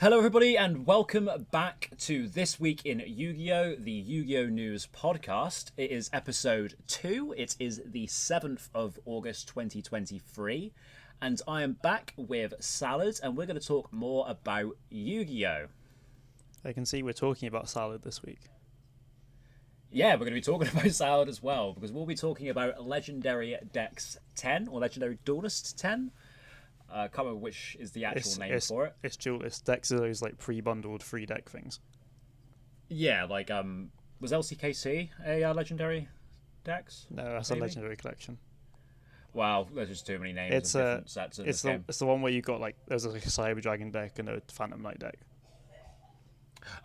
Hello, everybody, and welcome back to This Week in Yu-Gi-Oh!, the Yu-Gi-Oh! News podcast. It is episode 2. It is the 7th of August 2023, and I am back with Salad, and we're going to talk more about Yu-Gi-Oh! I can see we're talking about Salad this week. Yeah, we're going to be talking about Salad as well, because we'll be talking about Legendary Decks 10, or Legendary Duelist 10. I can't remember which is the actual name for it. It's Duelist. Decks are those like pre-bundled free deck things. Yeah, like, was LCKC a Legendary Decks? No, that's maybe? A Legendary collection. Wow, there's just too many names of different sets in this game. It's the one where you got like, there's like a Cyber Dragon deck and a Phantom Knight deck.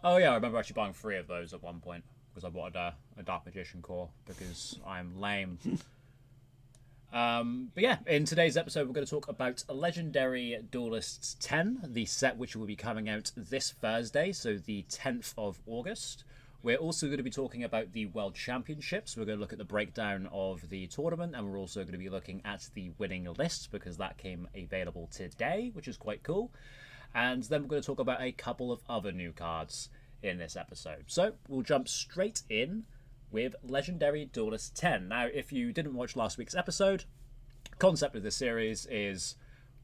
Oh yeah, I remember actually buying 3 of those at one point, because I wanted a Dark Magician core, because I'm lame. But yeah, in today's episode we're going to talk about Legendary Duelists 10, the set which will be coming out this Thursday, so the 10th of August. We're also going to be talking about the World Championships. We're going to look at the breakdown of the tournament, and we're also going to be looking at the winning list, because that came available today, which is quite cool. And then we're going to talk about a couple of other new cards in this episode. So we'll jump straight in with Legendary Duelist 10. Now, if you didn't watch last week's episode, the concept of this series is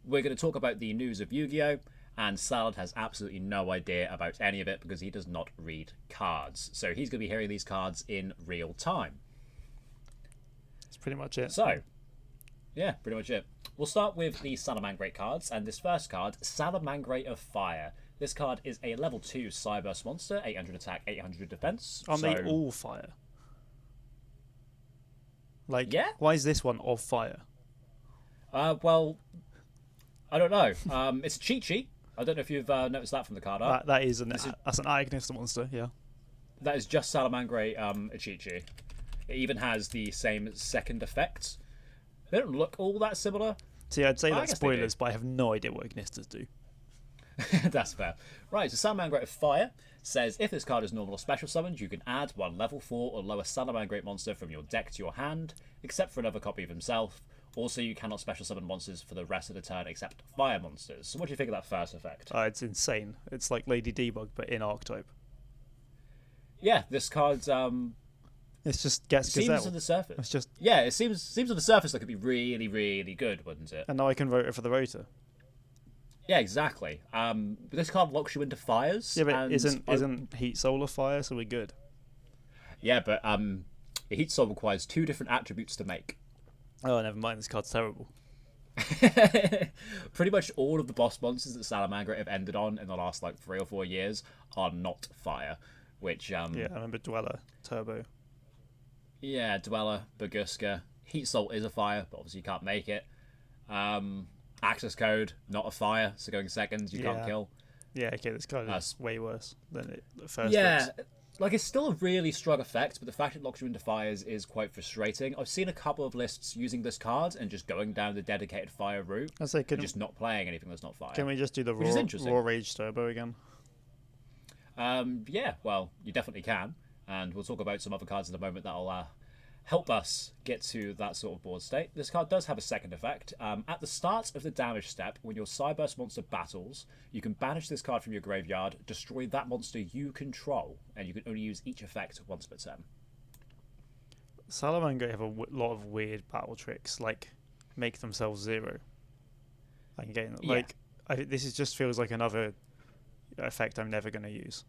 we're going to talk about the news of Yu-Gi-Oh! And Salad has absolutely no idea about any of it because he does not read cards. So he's going to be hearing these cards in real time. That's pretty much it. So, yeah, pretty much it. We'll start with the Salamangreat cards, and this first card, Salamangreat of Fire. This card is a level 2 Cyburst monster, 800 attack, 800 defense. Aren't they all fire? Like, yeah? Why is this one of fire? Well, I don't know. It's a Chi-Chi. I don't know if you've noticed that from the card art. That's an Agonist monster, yeah. That is just Salamangreat a Chi-Chi. It even has the same second effect. They don't look all that similar. See, I'd say that's spoilers, but I have no idea what Agnistas do. That's fair. Right, so Salamangreat of Fire says if this card is normal or special summoned, you can add one level 4 or lower Salamangreat monster from your deck to your hand, except for another copy of himself. Also, you cannot special summon monsters for the rest of the turn except fire monsters. So what do you think of that first effect? It's insane. It's like Lady Debug, but in archetype. Yeah, this card it just gets seems Gazelle. on the surface. It's just it seems on the surface like it'd be really, really good, wouldn't it? And now I can vote it for the rotor. Yeah, exactly. But this card locks you into fires. Yeah, but isn't Heat Solar fire, so we're good. Yeah, but Heat Soul requires 2 different attributes to make. Oh, never mind. This card's terrible. Pretty much all of the boss monsters that Salamangreat have ended on in the last like 3 or 4 years are not fire. Which yeah, I remember Dweller, Turbo. Yeah, Dweller, Baguska. Heat Soul is a fire, but obviously you can't make it. Access Code, not a fire, so going seconds, you can't kill. Yeah, okay, this card is way worse than the first. Yeah, like it's still a really strong effect, but the fact it locks you into fires is quite frustrating. I've seen a couple of lists using this card and just going down the dedicated fire route, and just not playing anything that's not fire. Can we just do the raw Rage Turbo again? Yeah, well, you definitely can, and we'll talk about some other cards in a moment that'll help us get to that sort of board state. This card does have a second effect. At the start of the damage step, when your Cyburst monster battles, you can banish this card from your graveyard, destroy that monster you control, and you can only use each effect once per turn. Salamangreat have a lot of weird battle tricks, like make themselves 0. Again, this just feels like another effect I'm never going to use.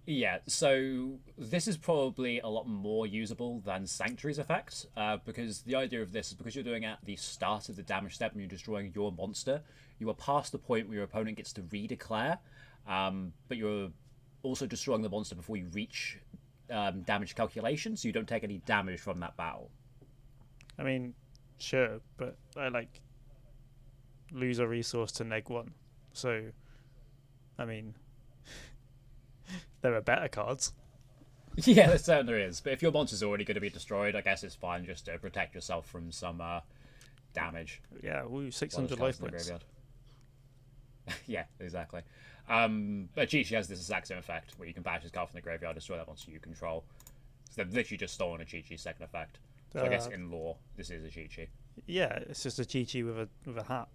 Yeah, so this is probably a lot more usable than Sanctuary's effect, because the idea of this is because you're doing it at the start of the damage step and you're destroying your monster, you are past the point where your opponent gets to redeclare, but you're also destroying the monster before you reach damage calculation, so you don't take any damage from that battle. I mean, sure, but I lose a resource to -1, so I mean, there are better cards. Yeah, there certainly is. But if your monster's already going to be destroyed, I guess it's fine just to protect yourself from some damage. Yeah, 600 life points. Yeah, exactly. But Chi-Chi has this exact same effect, where you can banish this card from the graveyard, destroy that monster you control. So they've literally just stolen a Chi-Chi's second effect. So I guess in lore, this is a Chi-Chi. Yeah, it's just a Chi-Chi with a hat.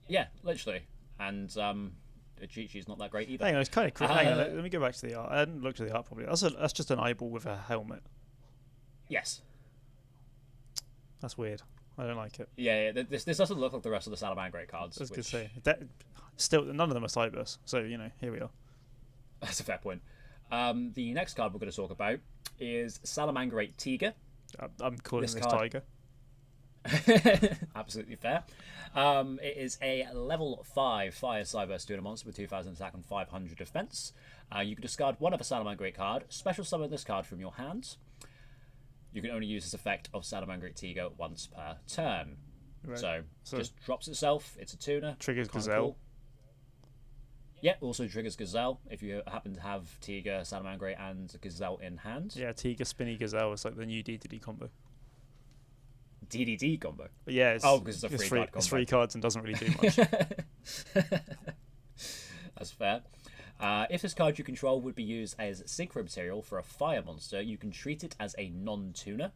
Yeah, literally. And a cheat sheet's not that great either. Hang on, it's kind of hang on, let me go back to the art. I hadn't looked at the art properly. That's just an eyeball with a helmet. Yes. That's weird. I don't like it. Yeah. This doesn't look like the rest of the Salamangreat cards. I was going to say still none of them are Cyberse, so here we are. That's a fair point. The next card we're going to talk about is Salamangreat Tiger. I'm calling this Tiger. Absolutely fair. It is a level 5 fire Cyberse tuner monster with 2000 attack and 500 defense. You can discard one of a Salamangreat card, special summon this card from your hands. You can only use this effect of Salamangreat Tiger once per turn. Right. So just drops itself. It's a tuner. Triggers Gazelle. Cool. Yeah, also triggers Gazelle if you happen to have Tiger, Salamangreat, and Gazelle in hand. Yeah, Tiger, Spinny, Gazelle is like the new DDD combo. DDD combo? But yeah, because it's a free card combo. It's 3 cards and doesn't really do much. That's fair. If this card you control would be used as synchro material for a fire monster, you can treat it as a non-tuner.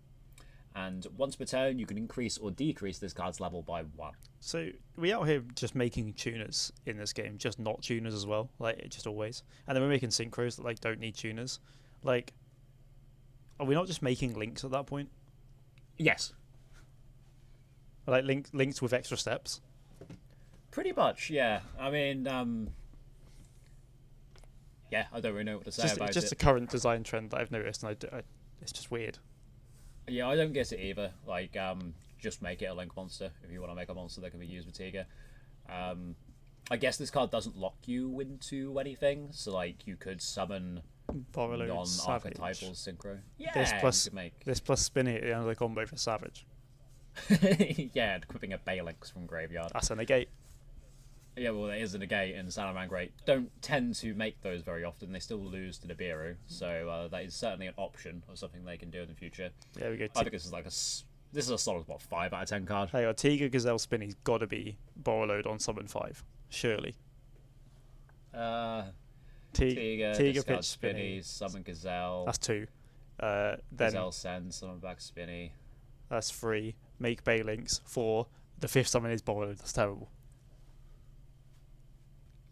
And once per turn, you can increase or decrease this card's level by 1. So we out here just making tuners in this game, just not tuners as well, like just always. And then we're making synchros that like don't need tuners. Like, are we not just making links at that point? Yes. Like links with extra steps. Pretty much, yeah. I mean, yeah, I don't really know what to say about it. It's just a current design trend that I've noticed, and it's just weird. Yeah, I don't get it either. Like, just make it a link monster if you want to make a monster that can be used with Tiger. I guess this card doesn't lock you into anything, so like you could summon non-archetypal synchro. Yeah, this plus Spinny at the end of the combo for Savage. Yeah, equipping a Balinx from graveyard. That's a negate. Yeah, well, it is a negate, and Salamangreat don't tend to make those very often. They still lose to Nibiru, so that is certainly an option or something they can do in the future. There we go. I think this is a solid 5 out of 10 card. Hey, Tiger, Gazelle, Spinny's got to be Borrowload on summon 5, surely. Tiger, pitch Spinny, summon Gazelle. That's 2. Gazelle sends, summon back Spinny. That's 3. Make Balinx. 4. The 5th summon is Borrowload. That's terrible.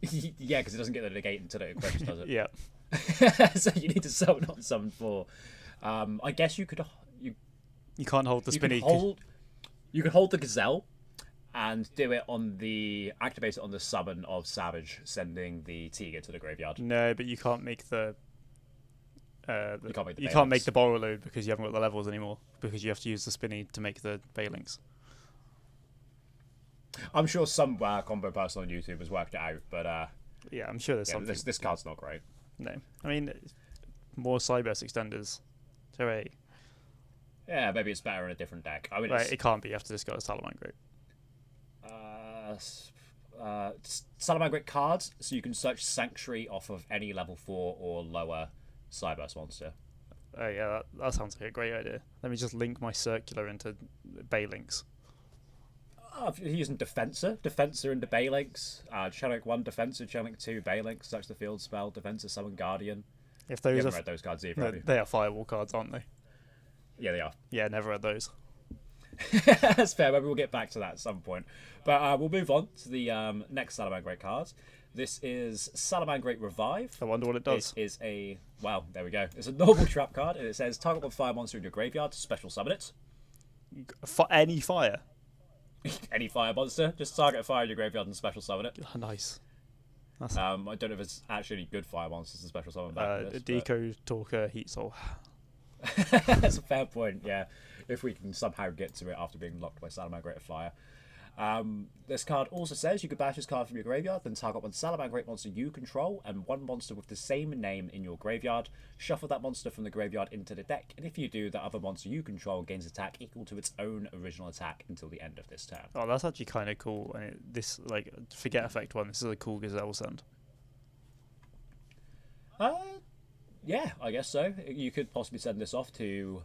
Yeah, because it doesn't get the negate until it equips, does it? Yeah. So you need to summon on summon 4. I guess you could. You can't hold the Spinny. You could hold the Gazelle and do it activate it on the summon of Savage, sending the Tiger to the graveyard. No, but you can't make the. You can't make the Borrowload because you haven't got the levels anymore. Because you have to use the Spinny to make the Balinx. I'm sure some combo person on YouTube has worked it out, but yeah, I'm sure there's something. This card's not great. No, I mean more Cyberse extenders. Hooray! Yeah, maybe it's better in a different deck. I mean, right, it can't be after this guy's Salamangreat. Salamangreat cards, so you can search Sanctuary off of any level 4 or lower Cyberse monster. Oh yeah, that sounds like a great idea. Let me just link my circular into Balinx. If you're using Defensor into Balinx, Channel 1 Defensor, Channel 2 Balinx, search the field spell, Defensor, Summon Guardian. If those you haven't read those cards either, have you? They are Firewall cards, aren't they? Yeah, they are. Yeah, never read those. That's fair, maybe we'll get back to that at some point. But we'll move on to the next Salamangreat card. This is Salamangreat Revive. I wonder what it does. It is there we go. It's a normal trap card, and it says target one fire monster in your graveyard, special summon it. Any fire? Any fire monster, just target a fire in your graveyard and special summon it. Oh, nice. I don't know if it's actually any good fire monsters to special summon back. Deco, Talker, Heat Soul. That's a fair point, yeah. If we can somehow get to it after being locked by Salamangreat Flyer. This card also says you can bash this card from your graveyard, then target one Salamangreat monster you control and one monster with the same name in your graveyard. Shuffle that monster from the graveyard into the deck, and if you do, the other monster you control gains attack equal to its own original attack until the end of this turn. Oh, that's actually kind of cool. And this, like, forget effect 1. This is a cool Gazelle send. Yeah, I guess so. You could possibly send this off to.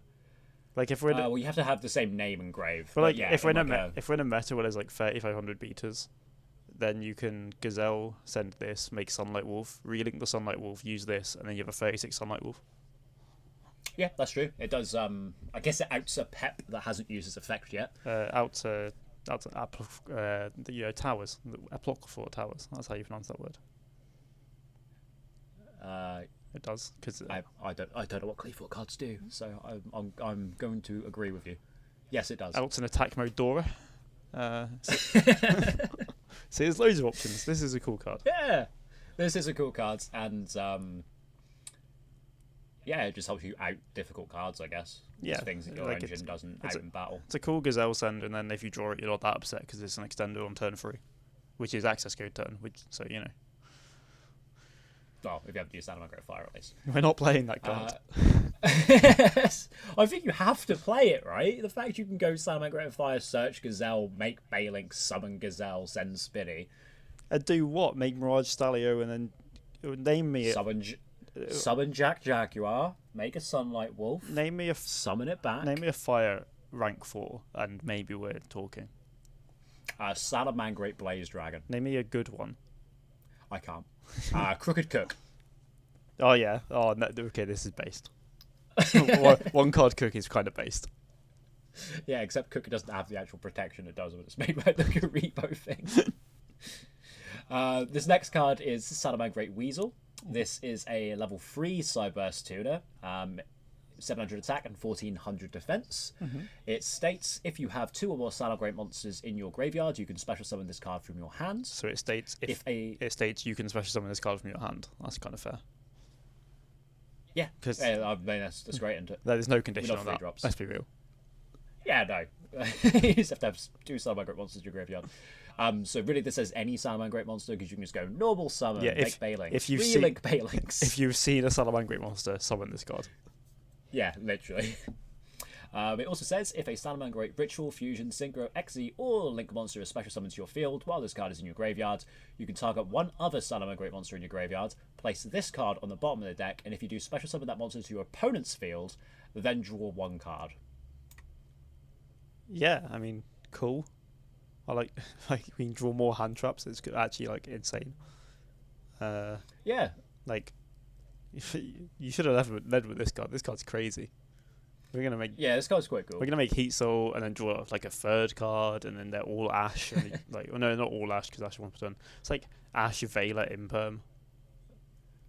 Like if we're well, you have to have the same name engraved. But like, yeah, if we're in a meta where there's like 3,500 beaters, then you can Gazelle send this, make Sunlight Wolf, relink the Sunlight Wolf, use this, and then you have a 36 Sunlight Wolf. Yeah, that's true. It does. I guess it outs a Pep that hasn't used its effect yet. Out to towers, apocryphal towers. That's how you pronounce that word. It does, because I don't know what Clearfoot cards do, so I'm going to agree with you. Yes, it does. Out in attack mode Dora. So there's loads of options. This is a cool card. Yeah, this is a cool card, and yeah, it just helps you out difficult cards, I guess. Yeah, it's things that your engine doesn't out in battle. It's a cool Gazelle send, and then if you draw it, you're not that upset because it's an extender on turn 3, which is access code turn. So you know. Well, if you have to use Salamangreat Fire, at least. We're not playing that card. I think you have to play it, right? The fact you can go Salamangreat Fire, search Gazelle, make Balink, summon Gazelle, send Spinny. And do what? Make Mirage Stalio and then name me it. Summon Jack Jaguar, make a Sunlight Wolf. Name me summon it back. Name me a fire rank 4, and maybe we're talking. Salamangreat Blaze Dragon. Name me a good one. I can't. Crooked Cook. Oh yeah. Oh no, okay, this is based. One card Cook is kind of based. Yeah, except Cook doesn't have the actual protection it does when it's made by the Karibo thing. This next card is Salamangreat Weasel. This is a level 3 Cyburst tuner. 700 attack and 1400 defense. Mm-hmm. It states if you have 2 or more Salamangreat monsters in your graveyard, you can special summon this card from your hand. So it states it states you can special summon this card from your hand. That's kind of fair. Yeah, because I mean that's great, isn't it? There's no condition on that. Drops. Let's be real. Yeah, no. You just have to have 2 Salamangreat monsters in your graveyard. So really, this says any Salamangreat monster because you can just go normal summon, make Balinks, relink Balinks. If you've seen a Salamangreat monster, summon this card. Yeah, literally. It also says if a Salamangreat Ritual, Fusion, Synchro, Exe, or Link monster is special summoned to your field while this card is in your graveyard, you can target one other Salamangreat monster in your graveyard, place this card on the bottom of the deck, and if you do special summon that monster to your opponent's field, then draw 1 card. Yeah, I mean, cool. I like we can draw more hand traps. It's actually like insane. Yeah, like. You should have led with this card. This card's crazy. We're gonna make this card's quite cool. We're gonna make Heat Soul and then draw like a 3rd card, and then they're all Ash. And like, well, no, not all Ash because Ash 1 per turn. It's like Ash, Vela, Imperm,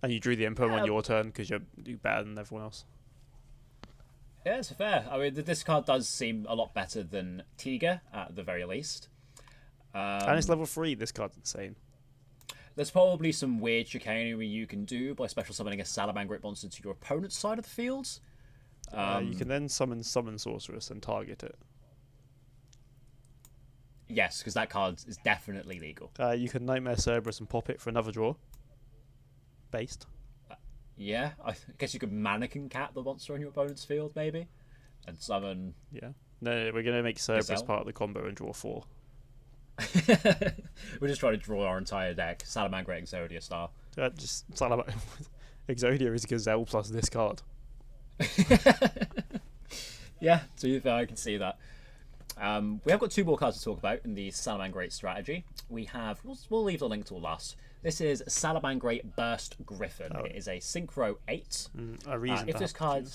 and you drew the Imperm on your turn because you're better than everyone else. Yeah, it's fair. I mean, this card does seem a lot better than Tiga at the very least. And it's level 3. This card's insane. There's probably some weird chicanery you can do by special summoning a Salamangreat monster to your opponent's side of the field. You can then summon Sorceress and target it. Yes, because that card is definitely legal. You can Nightmare Cerberus and pop it for another draw. Based. Yeah, I guess you could Mannequin Cat the monster on your opponent's field, maybe, and summon. Yeah. No, we're gonna make Cerberus part of the combo and draw 4. We're just trying to draw our entire deck, Salamangreat Exodia style. Just Exodia is Gazelle plus this card. Yeah, to be fair, I can see that. We have got 2 more cards to talk about in the Salamangreat strategy. We have, we'll leave the link till last. This is Salamangreat Burst Griffin. Oh. It is a Synchro 8. A reason if this card.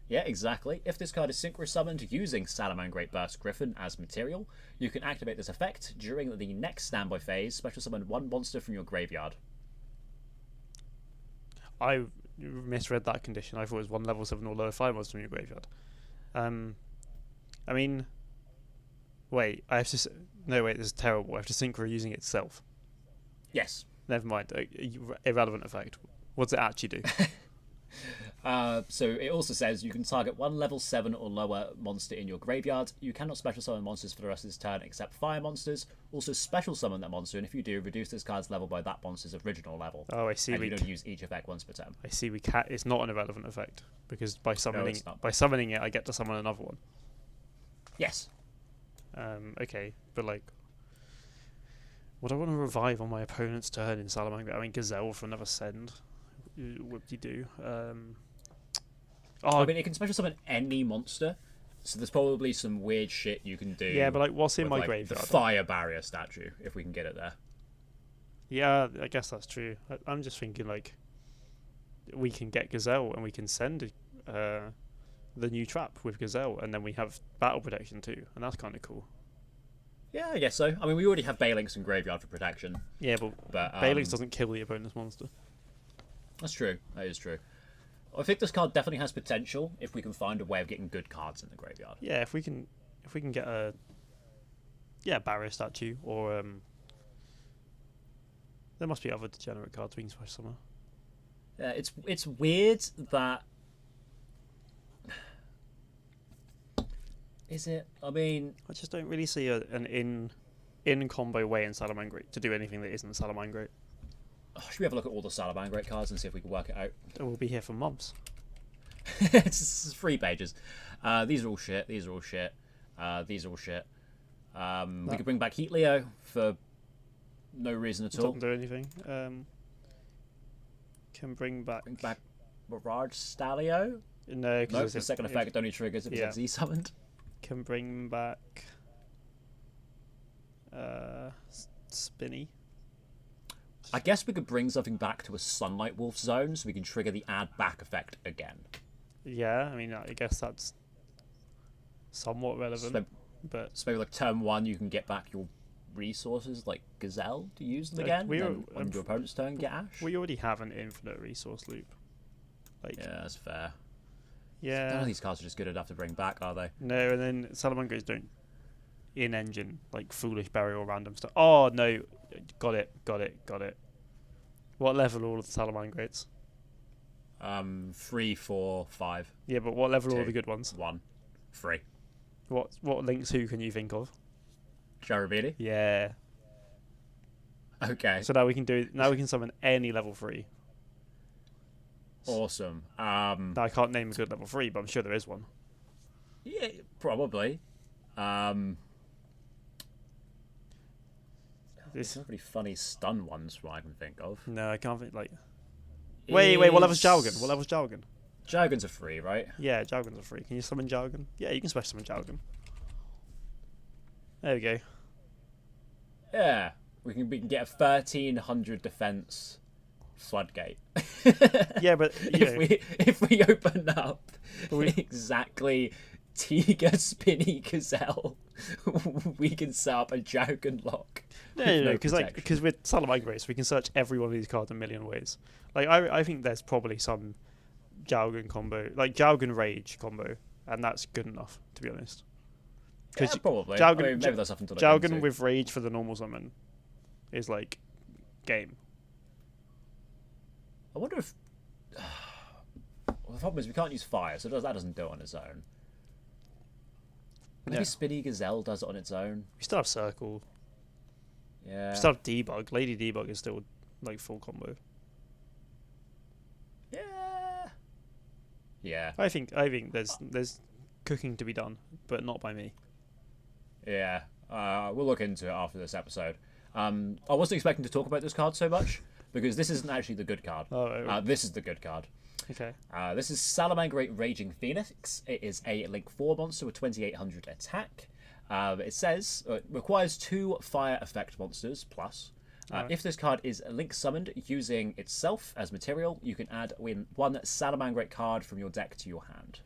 Yeah, exactly. If this card is synchro summoned using Salamangreat Burst Griffin as material, you can activate this effect during the next standby phase. Special summon 1 monster from your graveyard. I misread that condition. I thought it was 1 level 7 or lower 5 monster from your graveyard. I mean, wait. I have to. No, wait. This is terrible. I have to synchro using it itself. Yes. Never mind. Irrelevant effect. What does it actually do? So it also says you can target 1 level 7 or lower monster in your graveyard. You cannot special summon monsters for the rest of this turn except fire monsters. Also special summon that monster, and if you do, reduce this card's level by that monster's original level. Oh, I see. And you don't use each effect once per turn. I see. It's not an irrelevant effect because by summoning it, I get to summon another one. Yes. Okay, but like, would I want to revive on my opponent's turn in Salamangreat? I mean, Gazelle for another send. Whoop-de-doo. I mean, it can special summon any monster, so there's probably some weird shit you can do. Yeah, but like, what's in my like, graveyard? The fire barrier statue, if we can get it there. Yeah, I guess that's true. I'm just thinking like, we can get Gazelle and we can send the new trap with Gazelle, and then we have battle protection too, and that's kind of cool. Yeah, I guess so. I mean, we already have Balinks in graveyard for protection. Yeah, but Balinks doesn't kill the opponent's monster. That's true. That is true. I think this card definitely has potential if we can find a way of getting good cards in the graveyard. Yeah, if we can get a barrier statue or there must be other degenerate cards we can smash somewhere. Yeah, it's weird that. Is it? I mean, I just don't really see an in combo way in Salamangreat to do anything that isn't Salamangreat. Should we have a look at all the Salamangreat cards and see if we can work it out? We'll be here for months. It's 3 pages. These are all shit. These are all shit. These are all shit. We could bring back Heat Leo for no reason at all. Doesn't do anything. Can bring back Mirage Stalio? No, because the second effect only triggers if it's Z summoned. Can bring back Spinny. I guess we could bring something back to a Sunlight Wolf zone so we can trigger the add back effect again. Yeah, I mean, I guess that's somewhat relevant. So maybe like turn 1 you can get back your resources like Gazelle to use them again. On your opponent's turn, get Ash. We already have an infinite resource loop. Yeah, that's fair. Yeah. None of these cards are just good enough to bring back, are they? No, and then Salamangreats don't in-engine, like Foolish Burial, random stuff. Oh, no. Got it. What level are all of the Salamangreats? 3, 4, 5. Yeah, but what level 2, are all the good ones? 1, 3. What links who can you think of? Jarabini? Yeah. Okay. So now we can summon any level 3. Awesome. Now I can't name a good level 3, but I'm sure there is one. Yeah, probably. There's some pretty funny stun ones from what I can think of. No, I can't think, Wait, what level's Jowgen? Jowgen's a free, right? Yeah, Jowgen's a free. Can you summon Jowgen? Yeah, you can special summon Jowgen. There we go. Yeah. We can get a 1300 defense floodgate. Yeah, but if we open up exactly Tiga Spinny Gazelle, we can set up a Jowgen lock. No, because with Salamangreats we can search every one of these cards a million ways. I think there's probably some Jowgen combo, like Jowgen Rage combo, and that's good enough, to be honest. Yeah, probably. Jowgen, maybe that's something to look Jowgen into. with Rage for the normal summon is like game. I wonder if well, the problem is we can't use fire, so that doesn't do it on its own. Maybe Spinny Gazelle does it on its own. We still have Circle. Yeah. We still have Debug. Lady Debug is still like full combo. Yeah. I think there's cooking to be done, but not by me. Yeah. We'll look into it after this episode. I wasn't expecting to talk about this card so much because this isn't actually the good card. This is the good card. Okay. This is Salamangreat Raging Phoenix. It is a Link 4 monster with 2800 attack. It says it requires 2 fire effect monsters plus. If this card is Link summoned using itself as material, you can add 1 Salamangreat card from your deck to your hand.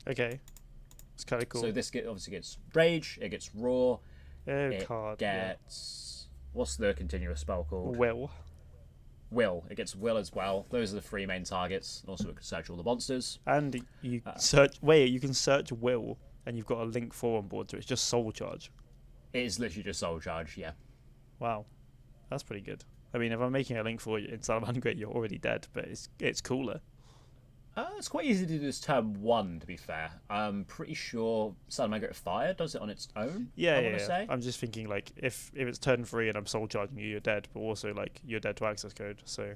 Okay. It's kind of cool. So this obviously gets Rage, it gets Raw, it gets... Yeah. What's the continuous spell called? Will. It gets Will as well. Those are the 3 main targets. Also, it can search all the monsters. And you you can search Will, and you've got a Link 4 on board, so it's just Soul Charge. It is literally just Soul Charge, yeah. Wow. That's pretty good. I mean, if I'm making a Link 4 in Salamangreat, you're already dead, but it's cooler. It's quite easy to do this turn 1, to be fair. I'm pretty sure Salamangreat Fire does it on its own. Yeah. I'm just thinking, like, if it's turn 3 and I'm soul charging you, you're dead, but also, like, you're dead to access code, so...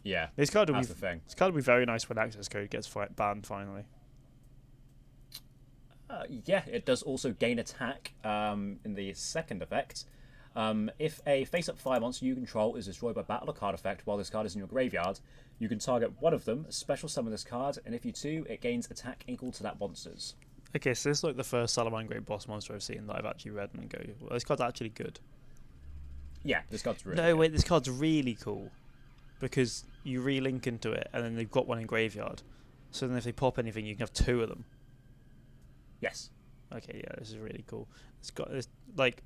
Yeah, that's the thing. This card will be very nice when access code gets banned, finally. Yeah, it does also gain attack in the second effect. If a face-up fire monster you control is destroyed by battle or card effect while this card is in your graveyard, you can target one of them, special summon this card, and if you do, it gains attack equal to that monster's. Okay, so this is like the first Salamangreat boss monster I've seen that I've actually read and go, well, this card's actually good. Yeah, this card's really No, good. wait, this card's really cool. Because you relink into it, and then they've got one in graveyard. So then if they pop anything, you can have 2 of them. Yes. Okay, yeah, this is really cool. It's got this, like...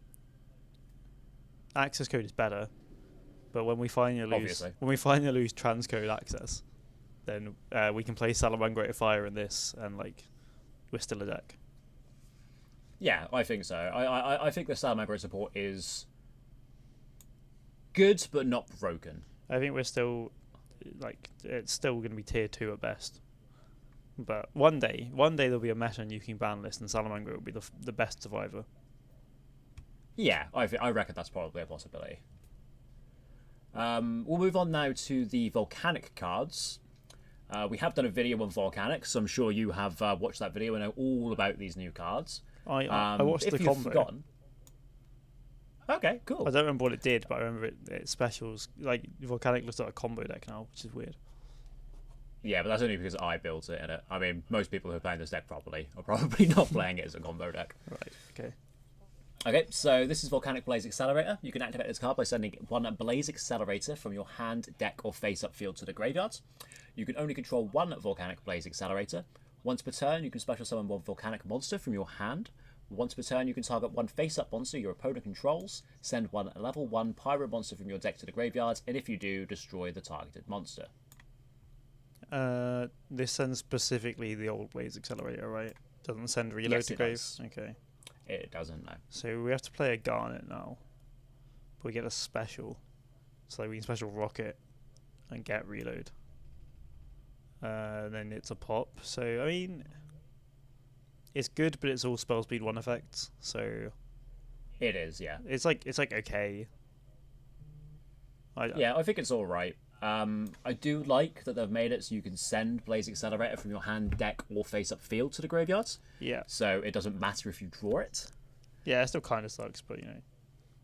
Access code is better, But when we finally lose transcode access, then we can play Salamangreat Fire in this, and like we're still a deck. Yeah, I think so. I think the Salamangreat support is good, but not broken. I think we're still it's still going to be tier 2 at best. But one day there'll be a meta nuking ban list, and Salamangreat will be the best survivor. Yeah, I reckon that's probably a possibility. We'll move on now to the Volcanic cards. We have done a video on Volcanic, so I'm sure you have watched that video and know all about these new cards. I watched the combo. Forgotten, okay, cool. I don't remember what it did, but I remember it specials. Like, Volcanic looks like a combo deck now, which is weird. Yeah, but that's only because I built it in it. I mean, most people who are playing this deck properly are probably not playing it as a combo deck. Right, okay. Okay, so this is Volcanic Blaze Accelerator. You can activate this card by sending one Blaze Accelerator from your hand, deck, or face-up field to the graveyard. You can only control one Volcanic Blaze Accelerator. Once per turn, you can special summon one Volcanic monster from your hand. Once per turn, you can target one face-up monster your opponent controls, send one level 1 Pyro monster from your deck to the graveyard, and if you do, destroy the targeted monster. This sends specifically the old Blaze Accelerator, right? Doesn't send reload to grave? Okay. It doesn't, no. So we have to play a Garnet now. But we get a special. So we can special Rocket and get reload. Then it's a pop. So, I mean, it's good, but it's all spell speed 1 effects. So it is, yeah. It's like okay. I think it's alright. I do like that they've made it so you can send Blaze Accelerator from your hand, deck, or face-up field to the graveyard. Yeah. So it doesn't matter if you draw it. Yeah, it still kind of sucks, but,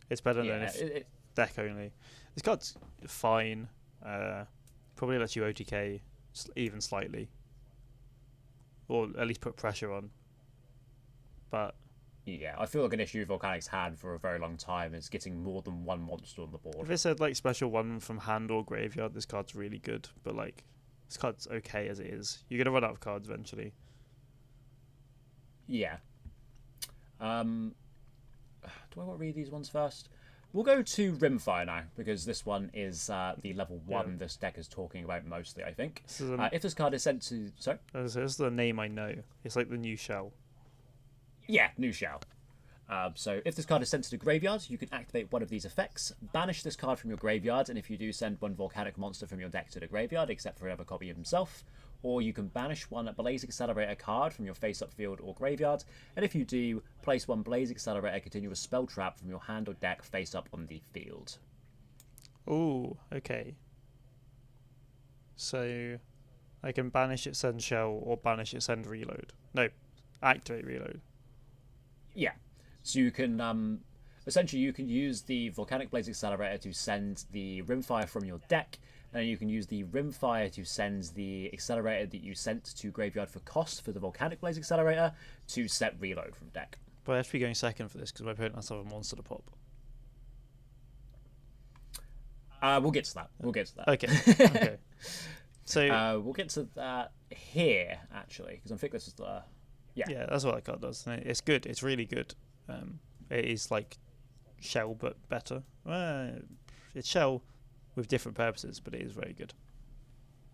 it's better than if deck only. This card's fine. Probably lets you OTK even slightly. Or at least put pressure on. But yeah, I feel like an issue Volcanic's had for a very long time is getting more than one monster on the board. If it said like special one from hand or graveyard, this card's really good. But like, this card's okay as it is. You're gonna run out of cards eventually. Yeah. Do I want to read these ones first? We'll go to Rimfire now, because this one is the level 1 this deck is talking about mostly, I think. If this card is sent to... Sorry? This is the name I know. It's like the new shell. Yeah, new shell. So if this card is sent to the graveyard, you can activate one of these effects, banish this card from your graveyard, and if you do, send one Volcanic monster from your deck to the graveyard, except for another copy of himself. Or you can banish one Blaze Accelerator card from your face-up field or graveyard, and if you do, place one Blaze Accelerator continuous spell trap from your hand or deck face-up on the field. Ooh, okay. So I can banish it, send shell, or banish it, send reload. No, activate reload. Yeah. So you can, essentially you can use the Volcanic Blaze Accelerator to send the Rimfire from your deck, and you can use the Rimfire to send the Accelerator that you sent to graveyard for cost for the Volcanic Blaze Accelerator to set reload from deck. But I have to be going second for this because my opponent has to have a monster to pop. We'll get to that. Okay. Okay. So we'll get to that here, actually, because I think this is the... Yeah, that's what that card does. It's good. It's really good. It is like shell, but better. It's shell with different purposes, but it is very good.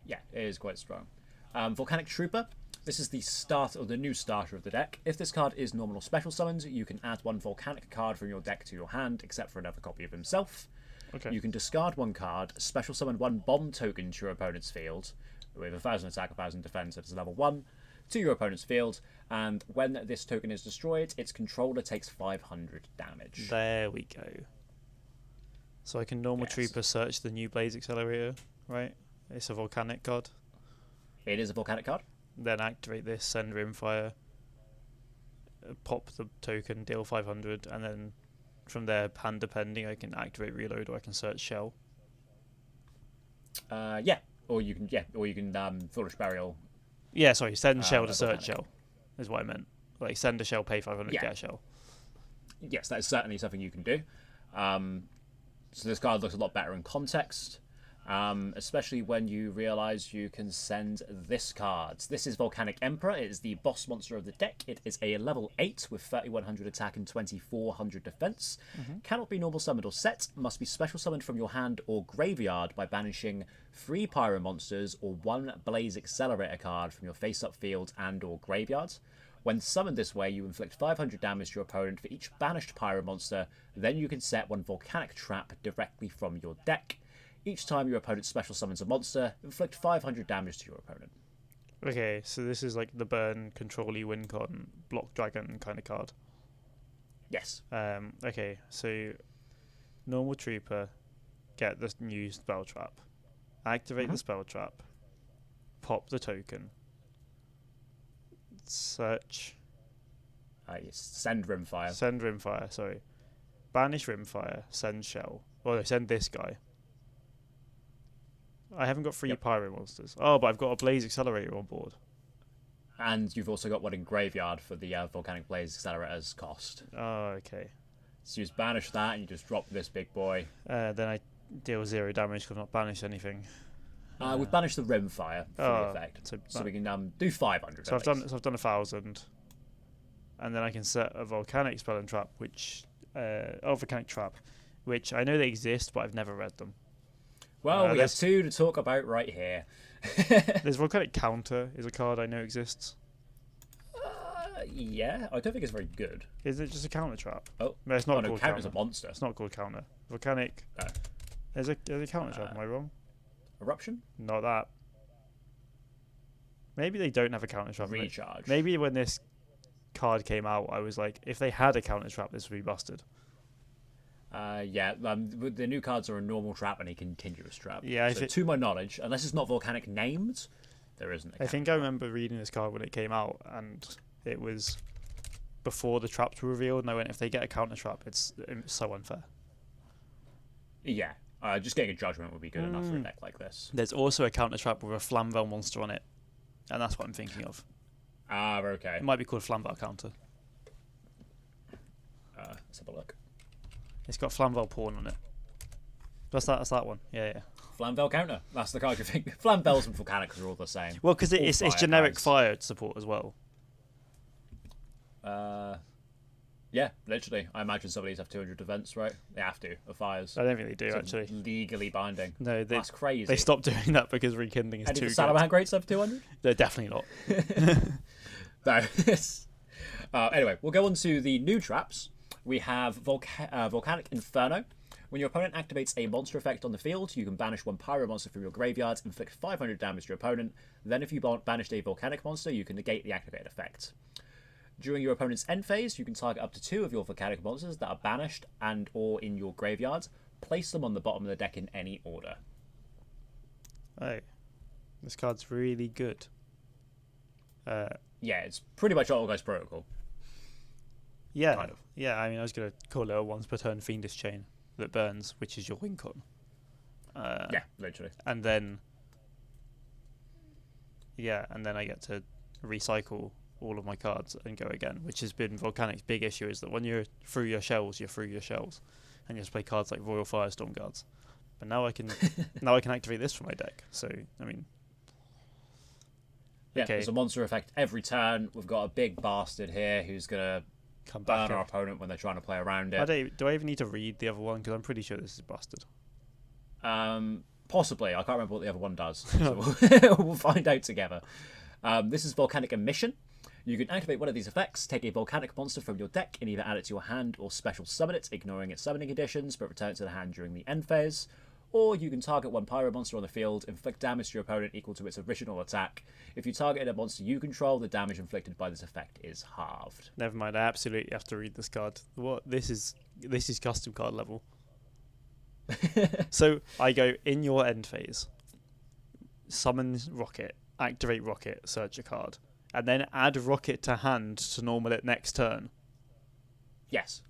Yeah, it is quite strong. Volcanic Trooper. This is the start or the new starter of the deck. If this card is normal or special summoned, you can add one Volcanic card from your deck to your hand, except for another copy of himself. Okay. You can discard one card, special summon one bomb token to your opponent's field, with 1,000 attack, 1,000 defense, it's level 1, to your opponent's field, and when this token is destroyed, its controller takes 500 damage. There we go. So I can normal Trooper search the new Blaze Accelerator, right? It's a Volcanic card. It is a Volcanic card. Then activate this, send Rimfire, pop the token, deal 500, and then from there, hand depending, I can activate reload or I can search shell. Or you can Foolish Burial. Yeah, sorry, send shell to search shell is what I meant. Like send a shell, pay 500, get a shell. Yes, that is certainly something you can do. So this card looks a lot better in context. especially when you realize you can send this card. This is Volcanic Emperor. It is the boss monster of the deck. It is a level 8 with 3100 attack and 2400 defense. Cannot be normal summoned or set. Must be special summoned from your hand or graveyard by banishing 3 pyro monsters or 1 blaze accelerator card from your face-up field and or graveyard. When summoned this way, you inflict 500 damage to your opponent for each banished pyro monster. Then you can set 1 Volcanic trap directly from your deck. Each time your opponent special summons a monster, inflict 500 damage to your opponent. Okay, so this is like the burn, control-y, win con, block dragon kind of card. Yes. Okay, so normal trooper, get the new spell trap, activate the spell trap, pop the token, search. Yes. Send Rimfire. Send Rimfire, sorry. Banish Rimfire, send Shell. Well, no, send this guy. I haven't got 3 pyro monsters. Oh, but I've got a Blaze Accelerator on board. And you've also got one in graveyard for the Volcanic Blaze Accelerator's cost. Oh, okay. So you just banish that and you just drop this big boy. Then I deal 0 damage because I've not banished anything. We've banished the Rimfire for the effect. So we can do 500. So I've done 1,000. And then I can set a Volcanic spell and trap, Volcanic trap, which I know they exist, but I've never read them. Well, we have 2 to talk about right here. There's Volcanic Counter is a card I know exists. Yeah, I don't think it's very good. Is it just a counter trap? Oh, no, it's not no, called counter's counter. a monster. It's not called counter. Volcanic. No. There's a counter trap. Am I wrong? Eruption? Not that. Maybe they don't have a counter trap. Recharge. Maybe when this card came out, I was like, if they had a counter trap, this would be busted. The new cards are a normal trap and a continuous trap. Yeah, so to my knowledge, unless it's not Volcanic named, there isn't. I think I remember reading this card when it came out, and it was before the traps were revealed. And I went, if they get a counter trap, it's so unfair. Yeah, just getting a judgment would be good enough for a deck like this. There's also a counter trap with a Flamvel monster on it, and that's what I'm thinking of. Okay. It might be called Flamvel Counter. Let's have a look. It's got Flamvel Pawn on it. That's that one. Yeah. Flamvel Counter. That's the card you think. Flamvels and Volcanics are all the same. Well, because it's generic fire support as well. Yeah, literally. I imagine some of these have 200 defense, right? They have to. The fires. I don't think they do, actually. Legally binding. No, that's crazy. They stopped doing that because rekindling is too good. Salamangreats have 200? They're definitely not. No. Anyway, we'll go on to the new traps. We have Volcanic Inferno. When your opponent activates a monster effect on the field, you can banish 1 pyro monster from your graveyard, inflict 500 damage to your opponent. Then if you banished a Volcanic monster, you can negate the activated effect. During your opponent's end phase, you can target up to 2 of your Volcanic monsters that are banished and or in your graveyard. Place them on the bottom of the deck in any order. Oh, this card's really good. Yeah, it's pretty much Allguy's Protocol. Yeah, kind of. Yeah. I mean, I was going to call it a once per turn Fiendish Chain that burns, which is your win con. Yeah, literally. And then I get to recycle all of my cards and go again, which has been Volcanic's big issue, is that when you're through your shells, and you just play cards like Royal Firestorm Guards. But now I can activate this from my deck. So I mean, yeah, there's a monster effect every turn. We've got a big bastard here who's gonna come back burn our opponent when they're trying to play around it. Do I even need to read the other one? Because I'm pretty sure this is busted. Possibly. I can't remember what the other one does. So we'll find out together. This is Volcanic Emission. You can activate one of these effects, take a Volcanic monster from your deck and either add it to your hand or special summon it, ignoring its summoning conditions, but return it to the hand during the end phase. Or you can target 1 pyro monster on the field, inflict damage to your opponent equal to its original attack. If you target a monster you control, the damage inflicted by this effect is halved. Never mind, I absolutely have to read this card. What? This is custom card level. So I go in your end phase, summon Rocket, activate Rocket, search a card, and then add Rocket to hand to normal it next turn. Yes.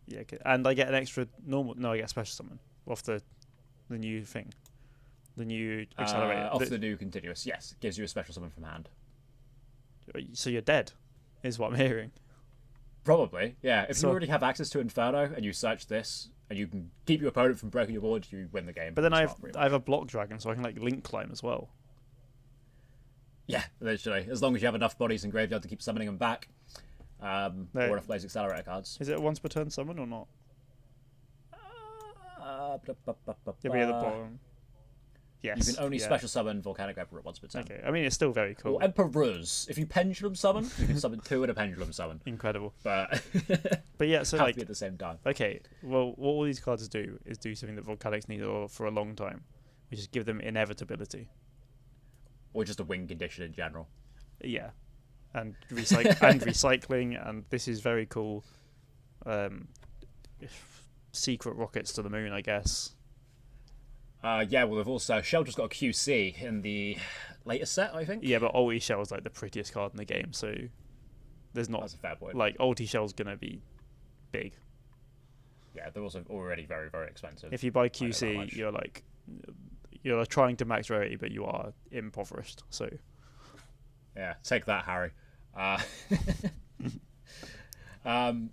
Yeah, okay. And I get an extra normal. No, I get a special summon off the new thing, the new accelerator. Off the new continuous. Yes, gives you a special summon from hand. So you're dead, is what I'm hearing. Probably, yeah. If So- you already have access to Inferno and you search this, and you can keep your opponent from breaking your board, you win the game. But then I It's have not pretty I have a block dragon, so I can like link climb as well. Yeah, literally. As long as you have enough bodies in graveyard to keep summoning them back, No. or enough Blaze Accelerator cards. Is it a once per turn summon or not? You'll be at the bottom. Yes. You can only yeah. special summon Volcanic Emperor once per turn. Okay. I mean, it's still very cool. Or Emperors. If you pendulum summon, you can summon 2 at a pendulum summon. Incredible. But But yeah, so have like, to be at the same time. okay, well, what all these cards do is do something that Volcanics need for a long time, which is give them inevitability. Or just a win condition in general. Yeah, and recycling, and this is very cool. Secret rockets to the moon, I guess. Yeah, well, they've also... Shell just got a QC in the latest set, I think. Yeah, but Ulti Shell's like the prettiest card in the game, so there's not That's a fair point. like Ulti Shell's gonna be big. Yeah, they're also already very, very expensive. If you buy I know that QC, much. you're trying to max rarity, but you are impoverished. So Yeah, take that, Harry. One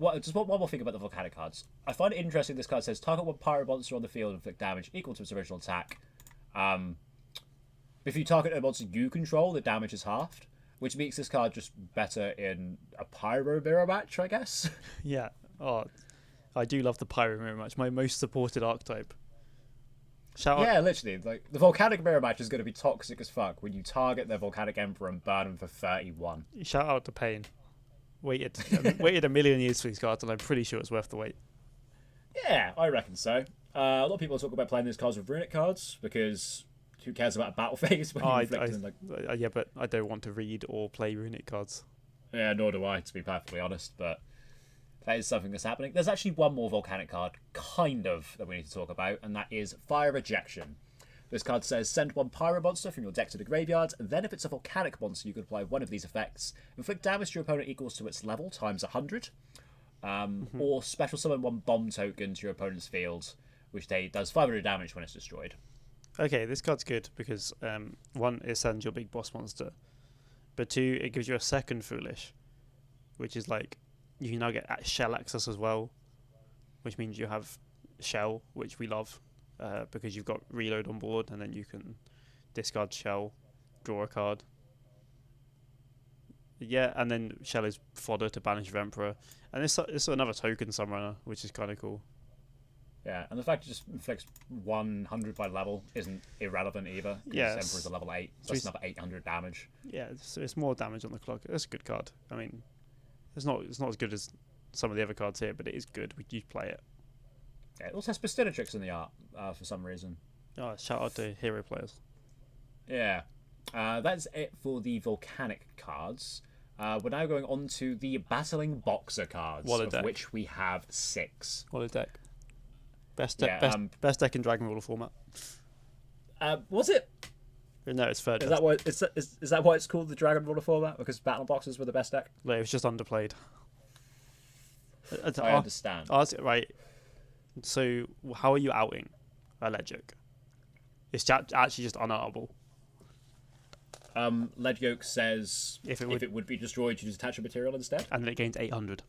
more thing about the Volcanic cards. I find it interesting this card says target one pyro monster on the field and inflict damage equal to its original attack. If you target a monster you control, the damage is halved, which makes this card just better in a pyro mirror match, I guess. yeah, I do love the Pyro Mirror match. My most supported archetype. Shout out. Yeah, literally. Like the Volcanic mirror match is going to be toxic as fuck when you target their Volcanic Emperor and burn them for 31. Shout out to Pain. Waited a million years for these cards, and I'm pretty sure it's worth the wait. Yeah, I reckon so. A lot of people talk about playing these cards with runic cards because who cares about a battle phase when you inflict them? Like, yeah, but I don't want to read or play runic cards. yeah, nor do I, to be perfectly honest. But that is something that's happening. There's actually one more Volcanic card, kind of, that we need to talk about, and that is Fire Ejection. This card says send one Pyro monster from your deck to the graveyard, and then if it's a Volcanic monster, you can apply one of these effects. Inflict damage to your opponent equals to its level times 100. Or special summon one bomb token to your opponent's field, which does 500 damage when it's destroyed. Okay, this card's good because one, it sends your big boss monster, but two, it gives you a second Foolish, which is like you can now get shell access as well, which means you have shell, which we love, because you've got reload on board, and then you can discard shell, draw a card. Yeah, and then shell is fodder to banish your Emperor, and it's another token Sunrunner, which is kind of cool. Yeah, and the fact it just inflicts 100 by level isn't irrelevant either. Yeah, Emperor's a level 8, so that's another 800 damage. Yeah, it's more damage on the clock. It's a good card. I mean, it's not as good as some of the other cards here, but it is good. You play it. Yeah, it also has Tricks in the art for some reason. Oh, shout out to hero players. Yeah, that's it for the Volcanic cards. We're now going on to the Battling Boxer cards, What a of deck. which we have 6. What a deck. Best Yeah, deck, best deck in Dragon Ruler format. Was it? No, it's third. Is that why? Is that why it's called the Dragon Ruler format? Because Battle Boxers were the best deck. No, it was just underplayed. I understand. Right. So, how are you outing a Hedgehog? It's actually just unoutable. Lead Yoke says If it would be destroyed, you just attach a material instead. And then it gains 800.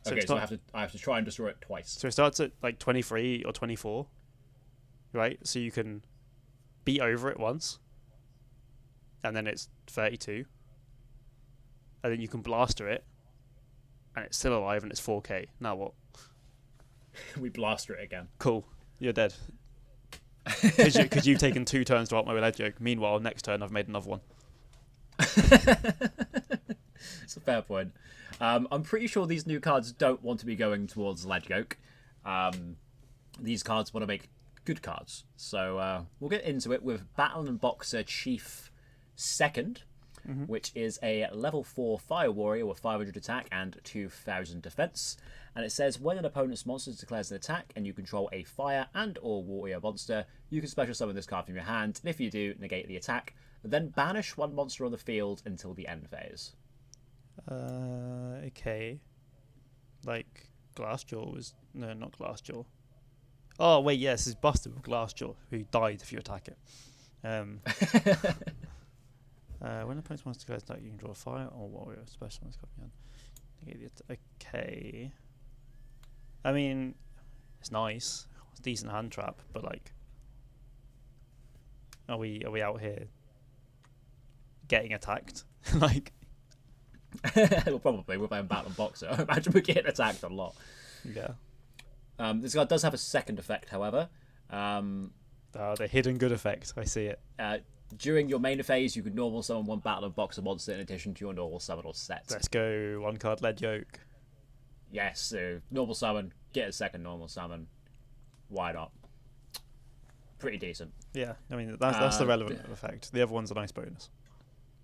So Okay, it's so not- I have to try and destroy it twice. So it starts at like 23 or 24, right? So you can beat over it once, and then it's 32, and then you can blaster it, and it's still alive, and it's 4k. Now what? We blaster it again. Cool, you're dead. Because you've taken 2 turns to out my lead yoke. Meanwhile, next turn I've made another one. It's a fair point. I'm pretty sure these new cards don't want to be going towards Lead Yoke. These cards want to make good cards. So we'll get into it with Battlin Boxer Chief 2nd, which is a level 4 Fire Warrior with 500 attack and 2000 defense. And it says, when an opponent's monster declares an attack and you control a Fire and or Warrior monster, you can special summon this card from your hand. And if you do, negate the attack. Then banish one monster on the field until the end phase. Okay. Like Glassjaw was not Glassjaw. Oh wait, yes, it's busted with Glassjaw, who died if you attack it. When an opponent's monster declares attack, you can draw a Fire or Warrior special on this card. Okay. I mean, it's nice. It's a decent hand trap, but like, are we out here getting attacked? Like, Well, probably we're playing Battlin Boxer. I imagine we're getting attacked a lot. yeah. This card does have a second effect, however. The hidden good effect. I see it. During your main phase, you can normal summon one Battlin Boxer monster in addition to your normal summon or set. Let's go. One card lead yoke. Yes, so normal summon, get a second normal summon. Why not? Pretty decent. Yeah, I mean that's the relevant effect. The other one's a nice bonus.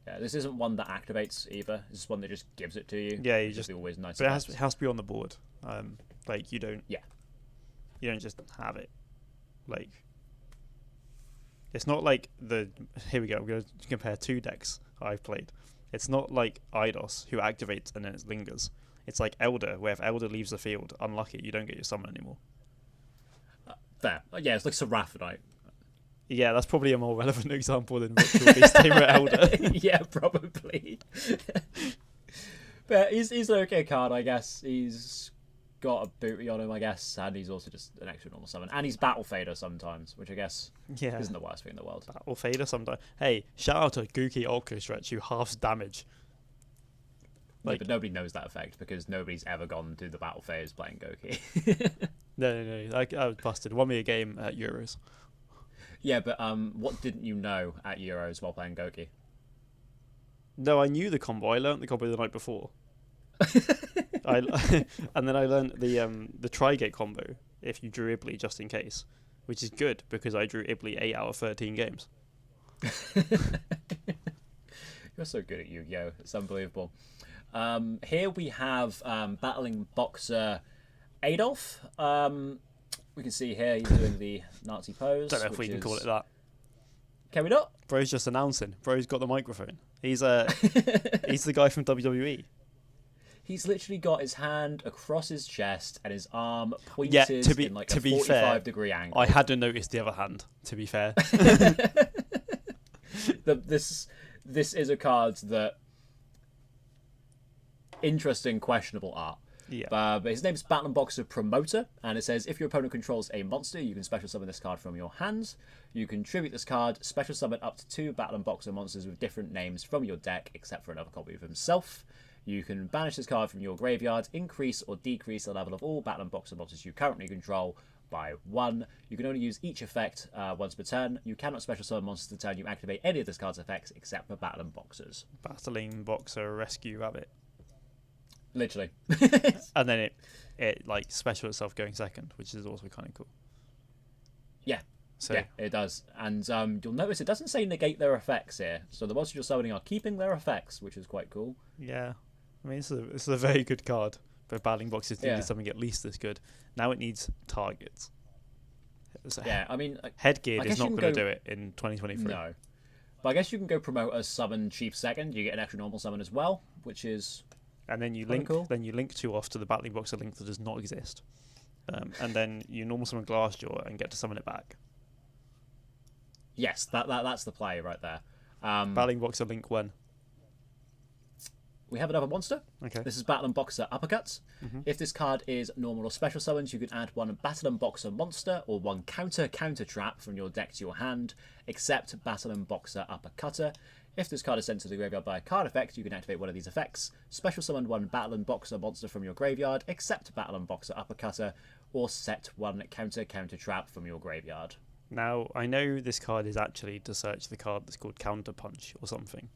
Yeah, this isn't one that activates either. This is one that just gives it to you. Yeah, you just always nice. But it has to be on the board. Like you don't. Yeah. You don't just have it. Like. It's not like the. Here we go. I'm going to compare two decks I've played. It's not like Eidos, who activates and then it lingers. It's like Elder, where if Elder leaves the field, unlucky, you don't get your summon anymore. Fair. Yeah, it's like Seraphonite. Yeah, that's probably a more relevant example than Ritual Beast Tamer Elder. Yeah, probably. But he's an okay card, I guess. He's got a booty on him, I guess, and he's also just an extra normal summon. And he's Battle Fader sometimes, which I guess isn't the worst thing in the world. Battle Fader sometimes. Hey, shout out to Gookie Ultra Stretch, who halves damage. Like, but nobody knows that effect because nobody's ever gone to the battle phase playing Goki. No. I was busted. Won me a game at Euros. Yeah, but what didn't you know at Euros while playing Goki? No, I knew the combo. I learnt the combo the night before. And then I learnt the Trigate combo if you drew Ibley just in case, which is good because I drew Ibley 8 out of 13 games. You're so good at Yu-Gi-Oh! It's unbelievable. Here we have Battlin Boxer Adolf. We can see here he's doing the Nazi pose. Don't know if we can call it that. Can we not? Bro's just announcing. Bro's got the microphone. He's he's the guy from WWE. He's literally got his hand across his chest and his arm pointed in like a 45-degree angle. I hadn't noticed the other hand, to be fair. This is a card that interesting, questionable art. Yeah. But his name is Battlin Boxer Promoter, and it says if your opponent controls a monster, you can special summon this card from your hands. You can tribute this card, special summon up to 2 Battlin Boxer monsters with different names from your deck, except for another copy of himself. You can banish this card from your graveyard, increase or decrease the level of all Battlin Boxer monsters you currently control by 1. You can only use each effect once per turn. You cannot special summon monsters the turn you activate any of this card's effects except for Battlin Boxers. Battling Boxer Rescue Rabbit. Literally. And then it like special itself going second, which is also kind of cool. Yeah. So, yeah, it does. And you'll notice it doesn't say negate their effects here. So the monsters you're summoning are keeping their effects, which is quite cool. Yeah. I mean, this is a very good card. But Battling Boxers needed something at least this good. Now it needs targets. Yeah, I mean... Headgear is not going to do it in 2023. No. But I guess you can go promote as summon Chief second. You get an extra normal summon as well, which is... And then you link 2 off to the Battling Boxer link that does not exist. And then you normal summon Glassjaw and get to summon it back. Yes, that's the play right there. Battling Boxer link 1. We have another monster. Okay. This is Battlin Boxer Uppercuts. Mm-hmm. If this card is normal or special summons, you can add 1 Battlin Boxer monster or 1 counter trap from your deck to your hand, except Battlin Boxer Uppercutter. If this card is sent to the graveyard by a card effect, you can activate one of these effects. Special summon 1 Battlin Boxer monster from your graveyard, except Battlin Boxer Uppercutter, or set 1 counter trap from your graveyard. Now, I know this card is actually to search the card that's called Counter Punch or something.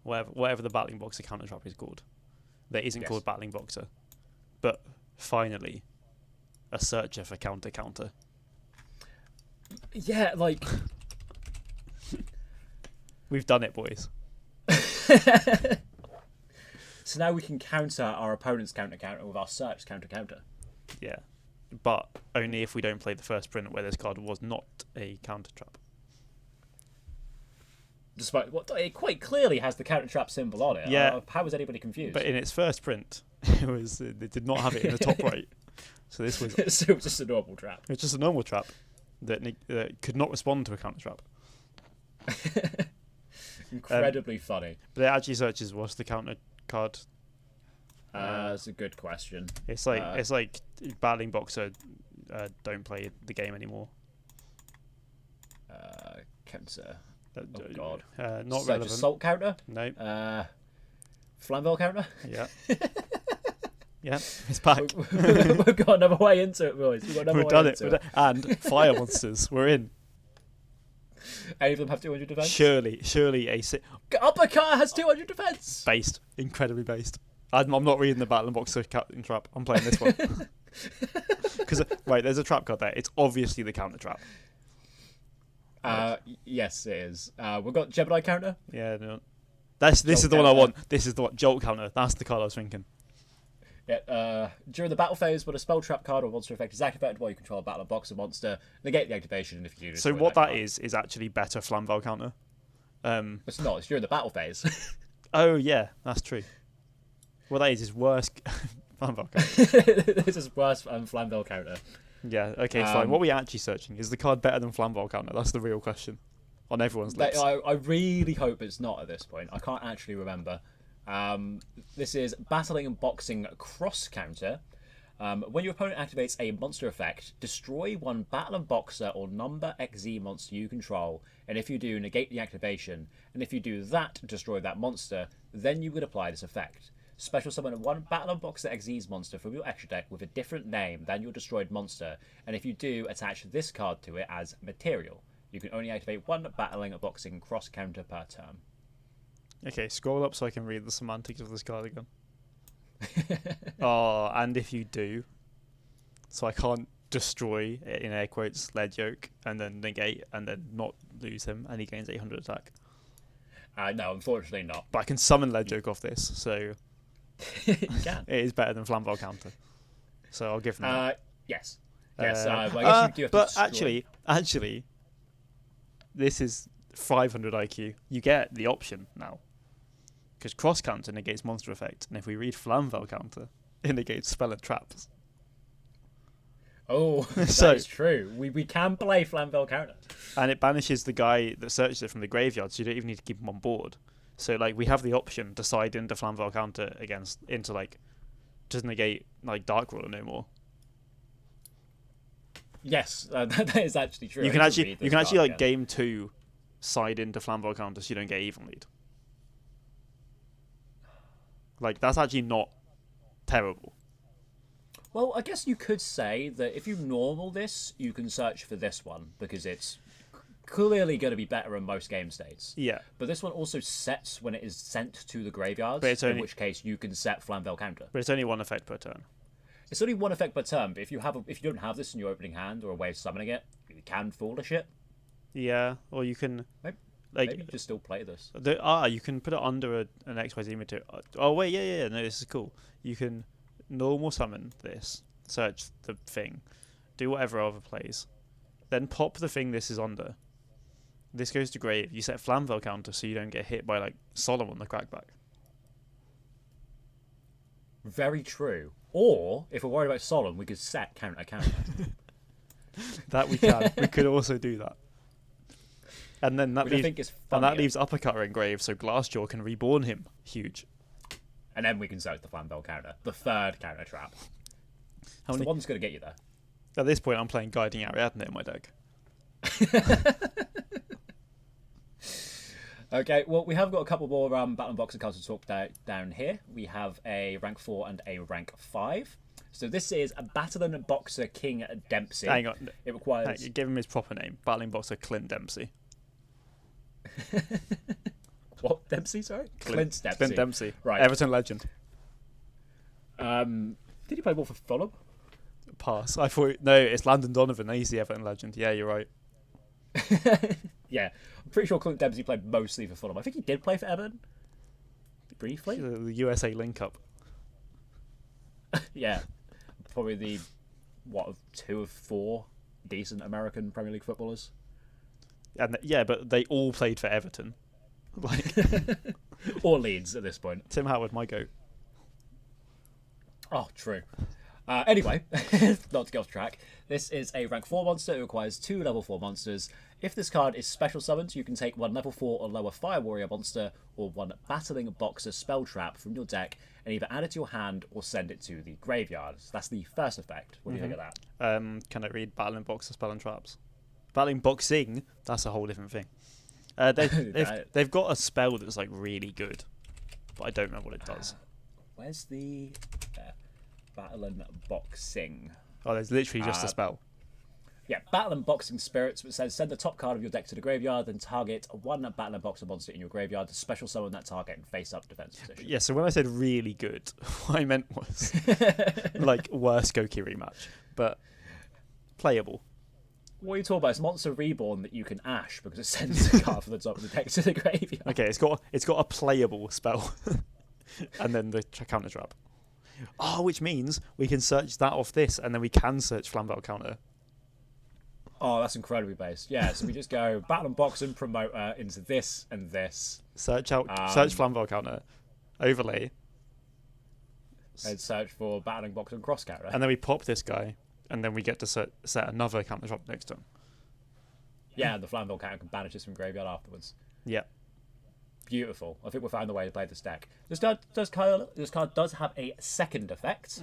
Whatever the Battling Boxer counter trap is called. That isn't called Battling Boxer. But finally, a searcher for counter. Yeah, like... We've done it, boys. So now we can counter our opponent's counter with our search counter. Yeah. But only if we don't play the first print where this card was not a counter trap. Despite what it quite clearly has the counter trap symbol on it. Yeah. How was anybody confused? But in its first print, it did not have it in the top right. So this was so it was just a normal trap. It was just a normal trap that could not respond to a counter trap. Incredibly funny. But it actually searches what's the counter card That's a good question. It's like Battling Boxer don't play the game anymore. Counter. Oh Uh, god. Not Surge relevant. assault counter. No. Flamvell counter. Yeah, it's back. We've got another way into it, boys. We've done it. And fire monsters. We're in. Any of them have 200 defense? Surely a Uppercut has 200 defense. based, incredibly based. I'm not reading the Battlin Boxer Captain Trap. I'm playing this one. Because wait, there's a trap card there. It's obviously the counter trap. Yes, it is. We've got Gemini counter. Yeah, no. This is the one I want. This is the one. Jolt counter. That's the card I was thinking. Yeah, during the battle phase, when a spell trap card or monster effect is activated while you control a Battlin Boxer monster, negate the activation if you do. So what that is actually better Flamvel counter. It's not. It's during the battle phase. Oh yeah, that's true. What that is worse Flamvel counter. This is worse than Flamvel counter. Yeah, okay, fine. What are we actually searching? Is the card better than Flamvel counter? That's the real question on everyone's lips. I really hope it's not at this point. I can't actually remember. This is Battling and Boxing cross counter. When your opponent activates a monster effect, destroy one Battlin Boxer or number XZ monster you control, and if you do, negate the activation, and if you do that, destroy that monster, then you would apply this effect. Special summon one Battlin Boxer XZ's monster from your extra deck with a different name than your destroyed monster, and if you do, attach this card to it as material. You can only activate one Battling and Boxing cross counter per turn. Okay, scroll up so I can read the semantics of this card again. Oh, and if you do, so I can't destroy, in air quotes, lead yoke, and then negate, and then not lose him, and he gains 800 attack. No, unfortunately not. But I can summon lead yoke off this, so You can. it is better than Flamvel counter. So I'll give him that. Yes. Yes, I guess you do have but to destroy. actually, this is 500 IQ. You get the option now. Because cross counter negates monster effect, and if we read Flamvel counter, it negates spell and traps. Oh, that So- is true. We can play Flamvel counter. And it banishes the guy that searches it from the graveyard, so you don't even need to keep him on board. So like we have the option to side into Flamvel counter into like just negate like Dark Ruler no more. Yes, that is actually true. You I can need to actually read you this can actually card like again. game 2 side into Flamvel counter so you don't get even lead. Like that's actually not terrible. Well, I guess you could say that if you normal this, you can search for this one because it's clearly going to be better in most game states. Yeah. But this one also sets when it is sent to the graveyards, But it's in only- which case you can set Flamvel counter. But it's only one effect per turn. It's only one effect per turn, but if you don't have this in your opening hand or a way of summoning it, you can foolish it. Yeah, or you can Maybe you just still play this. You can put it under an XYZ material. Oh wait, yeah, no, this is cool. You can normal summon this, search the thing, do whatever other plays, then pop the thing this is under. This goes to grave. You set Flamvel counter so you don't get hit by like Solomon the Crackback. Very true. Or if we're worried about Solon, we could set counter. That we can. We could also do that. And then that Which I leaves think is and that funnier. leaves Uppercutter in grave, so Glassjaw can reborn him. Huge. And then we can search the Flamvel counter, the third counter trap. How It's many? the one's going to get you there. At this point, I'm playing Guiding Ariadne in my deck. Okay, well, we have got a couple more Battlin Boxer cards to talk down here. We have a rank 4 and a rank 5. So this is a Battlin Boxer King Dempsey. Hang on. It requires... Give him his proper name. Battling Boxer Clint Dempsey. What? Dempsey, sorry? Clint Dempsey. Clint Dempsey. Right. Everton legend. Did he play ball for Fulham? Pass. I thought... No, it's Landon Donovan. He's the Everton legend. Yeah, you're right. Yeah. I'm pretty sure Clint Dempsey played mostly for Fulham. I think he did play for Everton. Briefly? The USA Link Up. Yeah. Probably the, 2 of 4 decent American Premier League footballers. And yeah, but they all played for Everton. Like Or Leeds at this point. Tim Howard, my goat. Oh, true. Anyway, not to get off track, this is a rank 4 monster. It requires 2 level 4 monsters. If this card is special summoned, you can take 1 level 4 or lower Fire Warrior monster or 1 Battling Boxer spell trap from your deck and either add it to your hand or send it to the graveyard. So that's the first effect. What do you think of that? Can I read Battlin Boxer spell and traps? Battling Boxing, that's a whole different thing. They've got a spell that's like really good, but I don't remember what it does. Where's the Battlin Boxing? Oh, there's literally just a spell. Yeah, Battlin Boxing Spirits, which says send the top card of your deck to the graveyard, then target 1 Battlin Boxer monster in your graveyard to special summon that target and face up defense position. Yeah, so when I said really good, what I meant was like worst Gokiri match, but playable. What are you talking about? It's Monster Reborn that you can ash because it sends a card from the top of the deck to the graveyard. Okay, it's got a playable spell, and then the counter trap. Oh, which means we can search that off this, and then we can search Flambeau counter. Oh, that's incredibly based. Yeah, so we just go Battlin Boxing Promoter into this and this. Search Flambeau counter, overlay, and search for Battling Boxing Cross Counter. and then we pop this guy, and then we get to set another counter trap next to him. Yeah, the Flambeau counter can banish this from graveyard afterwards. Yeah. Beautiful. I think we found the way to play this deck. This card does have a second effect.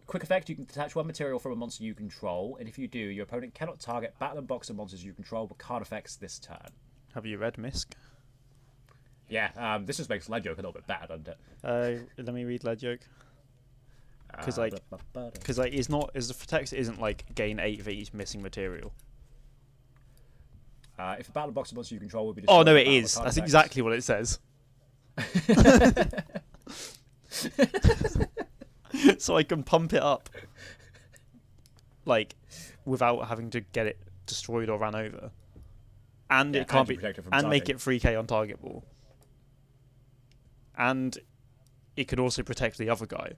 Quick effect, you can detach 1 material from a monster you control, and if you do, your opponent cannot target Battling Boxer monsters you control with card effects this turn. Have you read Misk? Yeah, this just makes Ledjoke a little bit better, doesn't it? Let me read Ledjoke. Because it's not, as the text isn't like gain 8 for each missing material. If a Battling Boxer monster you control will be destroyed. Oh no, it is. That's exactly what it says. So I can pump it up, like, without having to get it destroyed or ran over, and it can't be, and make it 3k untargetable, and it could also protect the other guy.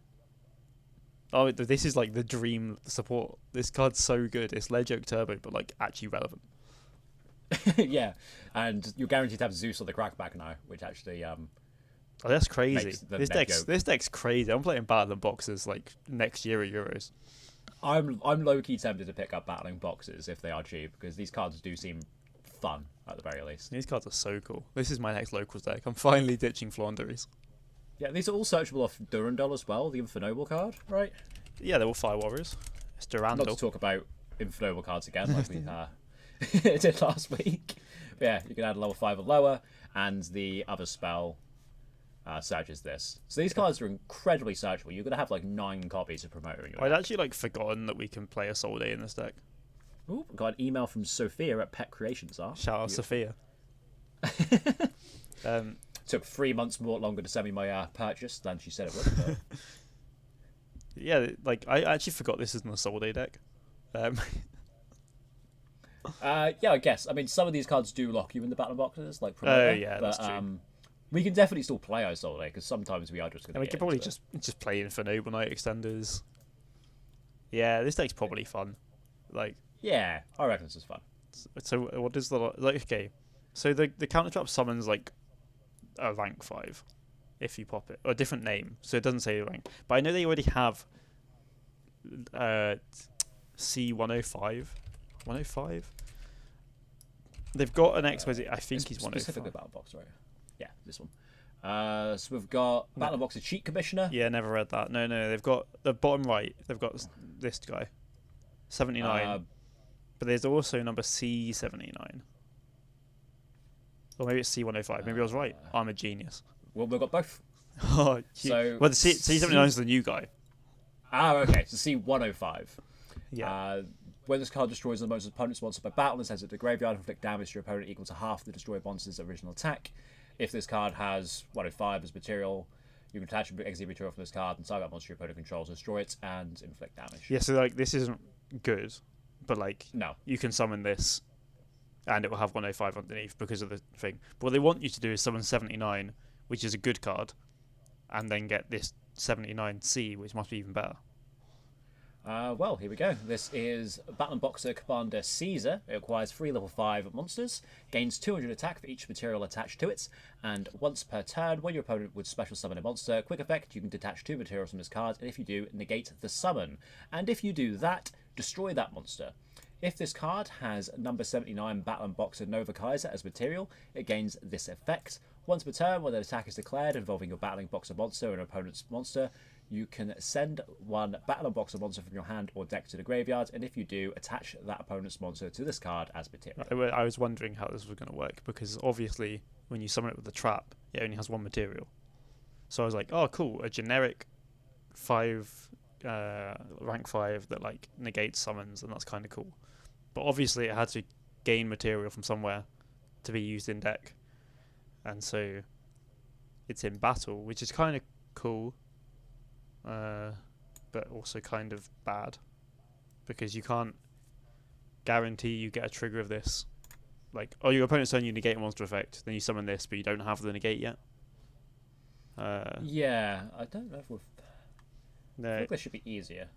Oh, this is like the dream support. This card's so good. It's Ledjoke Turbo, but like actually relevant. Yeah, and you're guaranteed to have Zeus or the Crackback now, which actually Oh, that's crazy. This deck's crazy. I'm playing Battlin Boxers like next year at Euros. I'm low key tempted to pick up Battling Boxers if they are cheap, because these cards do seem fun at the very least. These cards are so cool. This is my next locals deck. I'm finally ditching Flanders. Yeah, these are all searchable off Durandal as well, the Infernoble card, right? Yeah, they're all Fire Warriors. It's Durandal. Not to talk about Infernoble cards again, like we did last week. But yeah, you can add a level 5 or lower, and the other spell searches this. So these cards are incredibly searchable. You're going to have like 9 copies of Promoter in your I'd deck. actually like forgotten that we can play a Soul Day in this deck. Ooh, got an email from Sophia at Pet Creations. Shout out Sophia. Took 3 months more longer to send me my purchase than she said it would. But... Yeah, like I actually forgot this isn't a Soul Day deck. Yeah, I guess. I mean, some of these cards do lock you in the battle boxes, like Promoter. Oh yeah, that's true. We can definitely still play Isolde because sometimes we are just going to. We could probably just play in for Noble Knight extenders. Yeah, this deck's probably fun. Like, yeah, I reckon this is fun. So what is the like? Okay, so the counter trap summons like a rank 5 if you pop it, or a different name, so it doesn't say the rank. But I know they already have C105, 105. They've got an X. I think he's 105. Specifically Battle Box, right? Yeah, this one. So we've got Battle Box, Cheat Commissioner. Yeah, never read that. No, they've got the bottom right. They've got this guy, 79. But there's also number C79. Or maybe it's C105. Maybe I was right. I'm a genius. Well, we've got both. Well, the C79 is the new guy. Okay. So C105. Yeah. When this card destroys the most opponent's monster by battle and sends it to the graveyard, inflict damage to your opponent equal to half the destroyed monster's original attack. If this card has 105 as material, you can attach exit material from this card and target monster your opponent controls, destroy it, and inflict damage. Yeah, so like this isn't good, but like no, you can summon this, and it will have 105 underneath because of the thing. But what they want you to do is summon 79, which is a good card, and then get this 79C, which must be even better. Well, here we go. This is Battlin Boxer Commander Caesar. It acquires 3 level 5 monsters, gains 200 attack for each material attached to it, and once per turn, when your opponent would special summon a monster, quick effect, you can detach 2 materials from this card, and if you do, negate the summon. And if you do that, destroy that monster. If this card has number 79 Battlin Boxer Nova Kaiser as material, it gains this effect. Once per turn, when an attack is declared involving your Battling Boxer monster and an opponent's monster, you can send 1 Battlin Boxer monster from your hand or deck to the graveyard, and if you do, attach that opponent's monster to this card as material. I was wondering how this was going to work, because obviously when you summon it with the trap, it only has 1 material. So I was like, oh cool, a generic 5 rank 5 that like negates summons, and that's kind of cool. But obviously it had to gain material from somewhere to be used in deck, and so it's in battle, which is kind of cool, but also kind of bad, because you can't guarantee you get a trigger of this. Like, oh, your opponent's turn you negate a monster effect, then you summon this, but you don't have the negate yet. Yeah, I don't know if we've... No. I think this should be easier.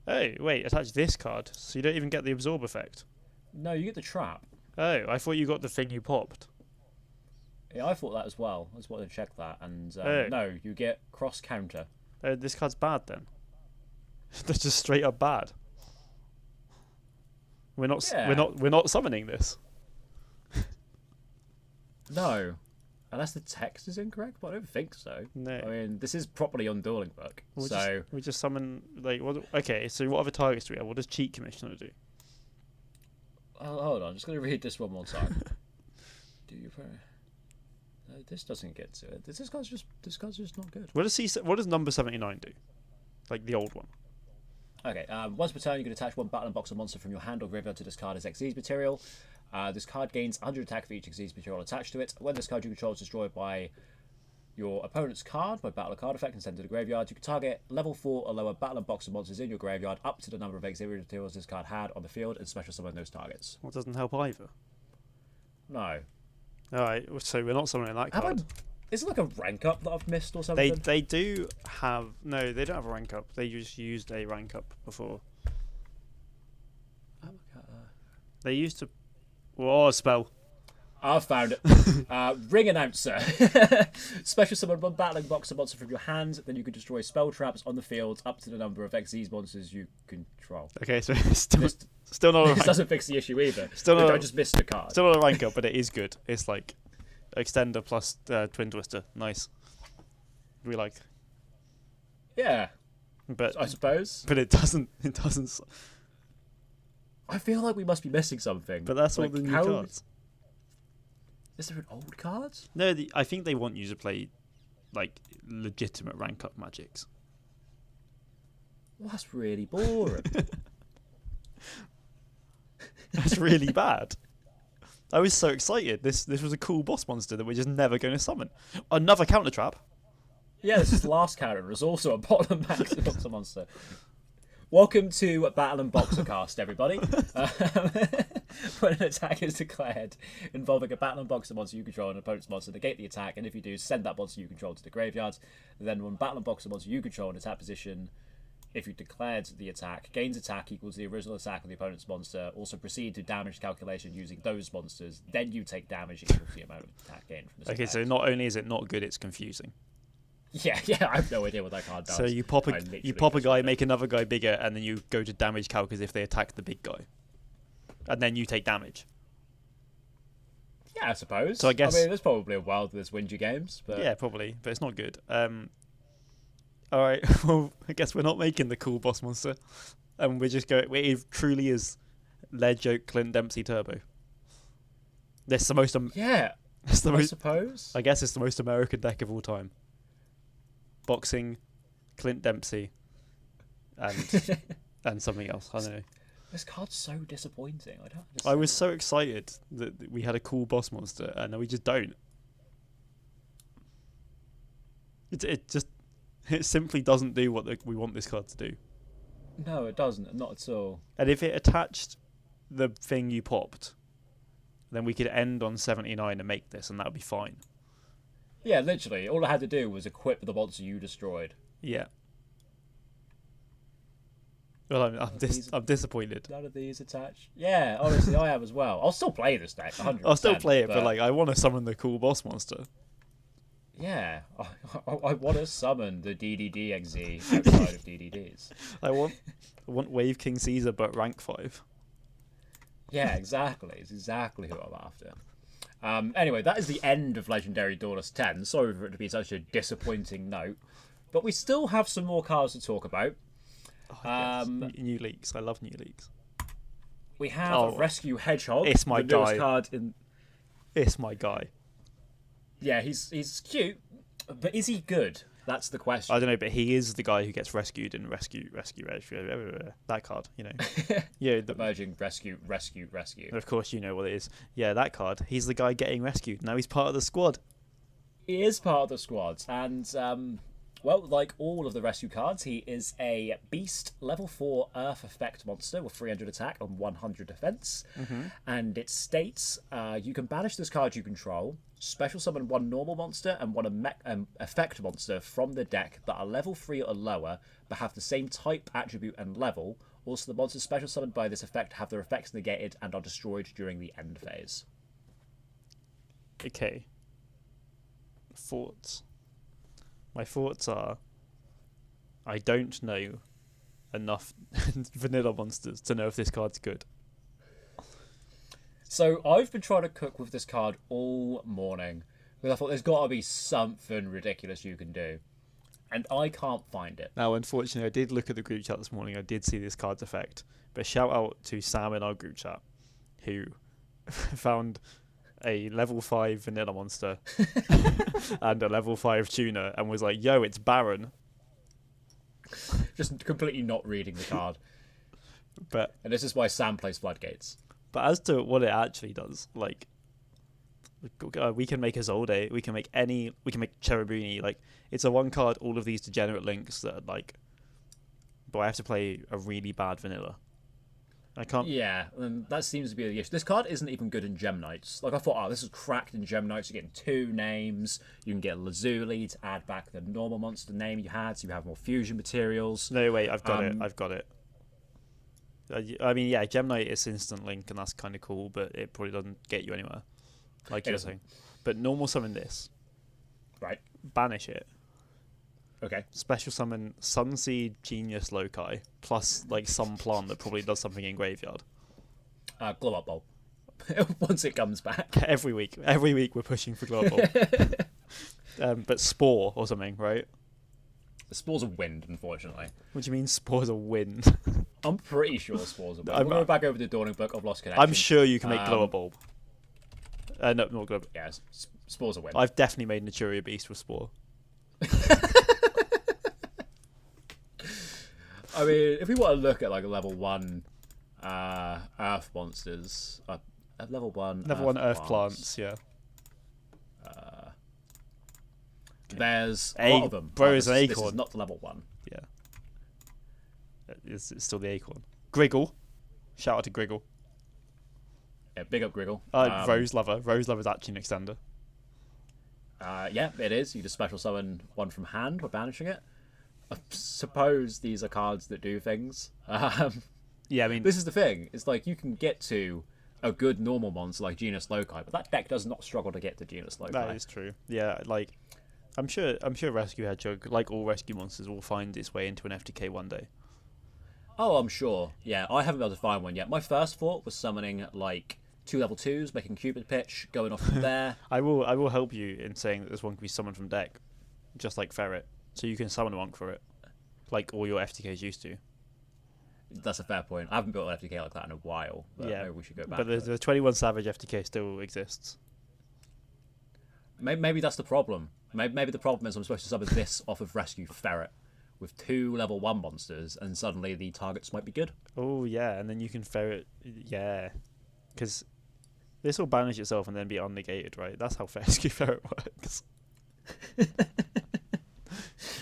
Oh, wait, attach this card, so you don't even get the absorb effect. No, you get the trap. Oh, I thought you got the thing you popped. Yeah, I thought that as well. I just wanted to check that, and Oh. no, you get cross counter. Oh, this card's bad then. That's just straight up bad. We're not summoning this. No, unless the text is incorrect, but I don't think so. No. I mean, this is properly on Dueling Book, We just summon like what? Okay, so what other targets do we have? What does Cheat Commissioner do? Oh, hold on, I'm just going to read this one more time. Do you? No, this doesn't get to it. This card's just not good. What does number 79 do? Like the old one. Okay, once per turn, you can attach 1 Battlin Boxer monster from your hand or graveyard to this card as Xyz material. This card gains 100 attack for each Xyz material attached to it. When this card you control is destroyed by your opponent's card by battle card effect and sent to the graveyard, you can target level 4 or lower Battlin Boxer monsters in your graveyard up to the number of Xyz materials this card had on the field and special summon those targets. Well, it doesn't help either. No. Alright, so we're not summoning that card. Is it like a rank up that I've missed or something? They do have... No, they don't have a rank up. They just used a rank up before. Oh, my God. They used to... Whoa, spell. I've found it. Ring Announcer. Special summon 1 Battling Boxer monster from your hand, then you can destroy spell traps on the field up to the number of Xyz monsters you control. Okay, so still not a rank. This doesn't fix the issue either. Still not I just missed a card. Still not a rank up, but it is good. It's like extender plus twin twister. Nice. We like. Yeah. But I suppose. But it doesn't. I feel like we must be missing something. But that's like, all the new cards. Is there an old card? No, I think they want you to play like legitimate rank up magics. Well, that's really boring. That's really bad. I was so excited. This was a cool boss monster that we're just never going to summon. Another counter trap. Yeah, this is last counter. Is also a bottom max boxer monster. Welcome to Battlin Boxer Cast, everybody. When an attack is declared involving a Battlin Boxer monster you control and an opponent's monster, negate the attack, and if you do, send that monster you control to the graveyard. Then when Battlin Boxer monster you control in attack position, if you declared the attack, gains attack equals the original attack of the opponent's monster. Also proceed to damage calculation using those monsters. Then you take damage equal to the amount of attack gained from this Okay, effect. so not only is it not good, it's confusing. Yeah, I have no idea what that card does. So you pop a guy, make another guy bigger, and then you go to damage calc as if they attack the big guy, and then you take damage. Yeah, I suppose. So I guess mean, there's probably a world there's Wingy games, but yeah, probably, but it's not good. All right, well, I guess we're not making the cool boss monster, and we're just going. It truly is lead joke Clint Dempsey Turbo. That's the most. Yeah, that's the most. Suppose. I guess it's the most American deck of all time. Boxing, Clint Dempsey, and something else. I don't know. This card's so disappointing. I don't. I was so excited that we had a cool boss monster, and we just don't. It simply doesn't do what we want this card to do. No, it doesn't. Not at all. And if it attached the thing you popped, then we could end on 79 and make this, and that would be fine. Yeah, literally. All I had to do was equip the monster you destroyed. Yeah. Well, I'm disappointed. None of these attached. Yeah, honestly, I am as well. I'll still play this deck, 100%. I'll still play it, but like I want to summon the cool boss monster. Yeah, I want to summon the DDDXZ outside of DDDs. I want Wave King Caesar, but rank 5. Yeah, exactly. It's exactly who I'm after. Anyway, that is the end of Legendary Duelist 10. Sorry for it to be such a disappointing note, but we still have some more cards to talk about. Yes. New leaks. I love new leaks. We have Rescue Hedgehog. It's my the newest guy. card in. It's my guy. Yeah, he's cute, but is he good? That's the question. I don't know, but he is the guy who gets rescued in rescue that card, you know. Yeah, the Emerging rescue. Of course, you know what it is. Yeah, that card. He's the guy getting rescued. Now he's part of the squad. He is part of the squad, and well, like all of the rescue cards, he is a beast level 4 Earth effect monster with 300 attack and 100 defense. And it states you can banish this card you control, special summon one normal monster and one effect monster from the deck that are level 3 or lower, but have the same type, attribute, and level. Also, the monsters special summoned by this effect have their effects negated and are destroyed during the end phase. Okay. Thoughts. My thoughts are, I don't know enough vanilla monsters to know if this card's good. So I've been trying to cook with this card all morning because I thought there's got to be something ridiculous you can do, and I can't find it. Now, unfortunately, I did look at the group chat this morning. I did see this card's effect, but shout out to Sam in our group chat who found a level 5 vanilla monster and a level 5 tuner and was like, yo, it's Baron. Just completely not reading the card. And this is why Sam plays Floodgates. But as to what it actually does, like, we can make Isolde, we can make Cherubini. Like, it's a one card, all of these degenerate links that are like, but I have to play a really bad vanilla. I can't. Yeah, and that seems to be the issue. This card isn't even good in Gem Knights. Like, I thought, this is cracked in Gem Knights. You're getting 2 names. You can get Lazuli to add back the normal monster name you had, so you have more fusion materials. No, wait, I've got it. I mean, yeah, Gem Knight is instant link, and that's kind of cool, but it probably doesn't get you anywhere, like you're saying. But normal summon this. Right. Banish it. Okay. Special summon Sunseed Genius Loci plus like some plant that probably does something in graveyard. Glow up bulb. Once it comes back. Every week we're pushing for glow up bulb. But spore or something, right? The spores are wind, unfortunately. What do you mean spores are wind? I'm pretty sure spores are wind. I'm going back over the Dawning Book of Lost Connection. I'm sure you can make glow up bulb. No, not glow up. Yeah, spores are wind. I've definitely made Naturia Beast with spore. I mean, if we want to look at like a level 1 Earth monsters, level 1 Earth plants, yeah. There's a lot of them. Bro is an This acorn. is not the level 1. Yeah. It's still the acorn. Griggle. Shout out to Griggle. Yeah, big up Griggle. Rose Lover. Rose Lover's actually an extender. Yeah, it is. You just special summon one from hand by banishing it. I suppose these are cards that do things. Yeah, I mean, this is the thing. It's like you can get to a good normal monster like Genus Loci, but that deck does not struggle to get to Genus Loci. That is true. Yeah, like I'm sure Rescue Hedgehog, like all rescue monsters, will find its way into an FTK one day. Oh, I'm sure. Yeah, I haven't been able to find one yet. My first thought was summoning like 2 level 2s, making Cupid Pitch, going off from there. I will help you in saying that this one can be summoned from deck, just like Ferret. So you can summon one for it, like all your FTKs used to. That's a fair point. I haven't built an FTK like that in a while. But yeah, maybe we should go back. But the 21 Savage FTK still exists. Maybe that's the problem. Maybe the problem is I'm supposed to summon this off of Rescue Ferret with 2 level 1 monsters, and suddenly the targets might be good. Oh yeah, and then you can Ferret. Yeah, because this will banish itself and then be unnegated, right? That's how Rescue Ferret works.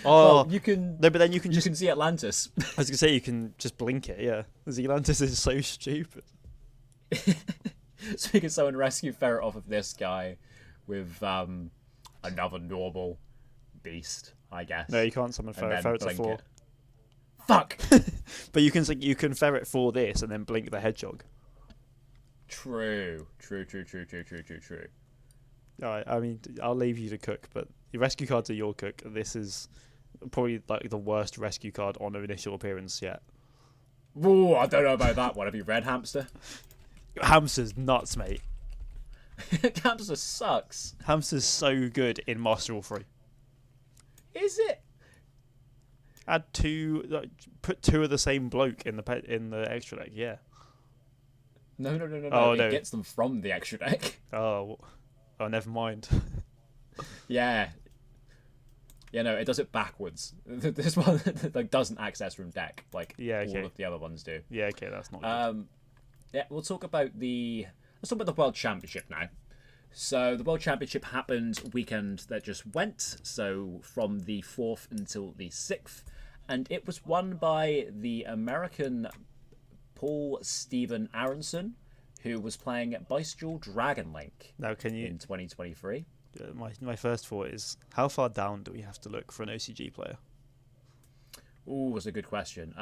Well, you can. No, but then you can can see Atlantis. I was gonna say you can just blink it. Yeah, Atlantis is so stupid. So you can summon Rescue Ferret off of this guy with another normal beast, I guess. No, you can't summon Ferret. Ferret's a 4. Fuck. But you can ferret for this and then blink the hedgehog. True. All right, I mean, I'll leave you to cook, but your rescue cards are your cook. This is probably like the worst rescue card on an initial appearance yet. Ooh, I don't know about that one. Have you read Hamster? Hamster's nuts, mate. Hamster sucks. Hamster's so good in Master All 3. Is it? Add put two of the same bloke in the extra deck. Yeah. No. Oh, it no. gets them from the extra deck. Oh, never mind. Yeah. Yeah, no, it does it backwards. This one like doesn't access from deck like all of the other ones do. Yeah, okay, that's not good. Yeah, let's talk about the World Championship now. So the World Championship happened weekend that just went, so from the 4th until the 6th, and it was won by the American Paul Steven Aronson, who was playing Bestial Dragon Link Now, in 2023. My first thought is, how far down do we have to look for an OCG player? Ooh, that's a good question.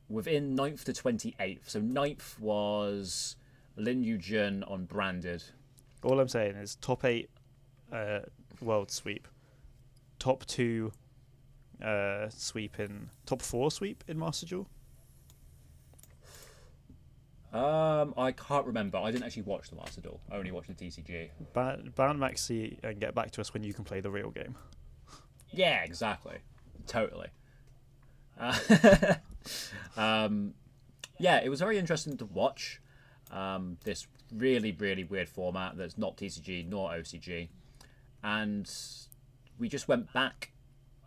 Within 9th to 28th. So 9th was Lin Yujun on Branded. All I'm saying is top 8 world sweep, top 2 sweep in, top 4 sweep in Master Duel. I can't remember. I didn't actually watch the Master Duel. I only watched the TCG. Ban Maxi and get back to us when you can play the real game. Yeah, exactly. Totally. Yeah, it was very interesting to watch. This really weird format that's not TCG nor OCG, and we just went back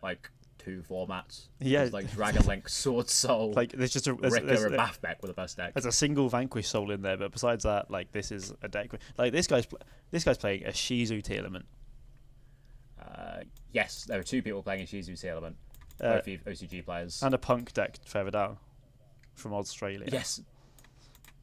like 2 formats. Yeah, like Dragon Link, Sword Soul, like there's just a Ricker and Bafbek were the best deck. There's a single Vanquish Soul in there, but besides that, like this is a deck. Like this guy's playing a Shizu Tearlament. Yes, there were 2 people playing a Shizu Tearlament. Both OCG players and a Punk deck further down from Australia. Yes.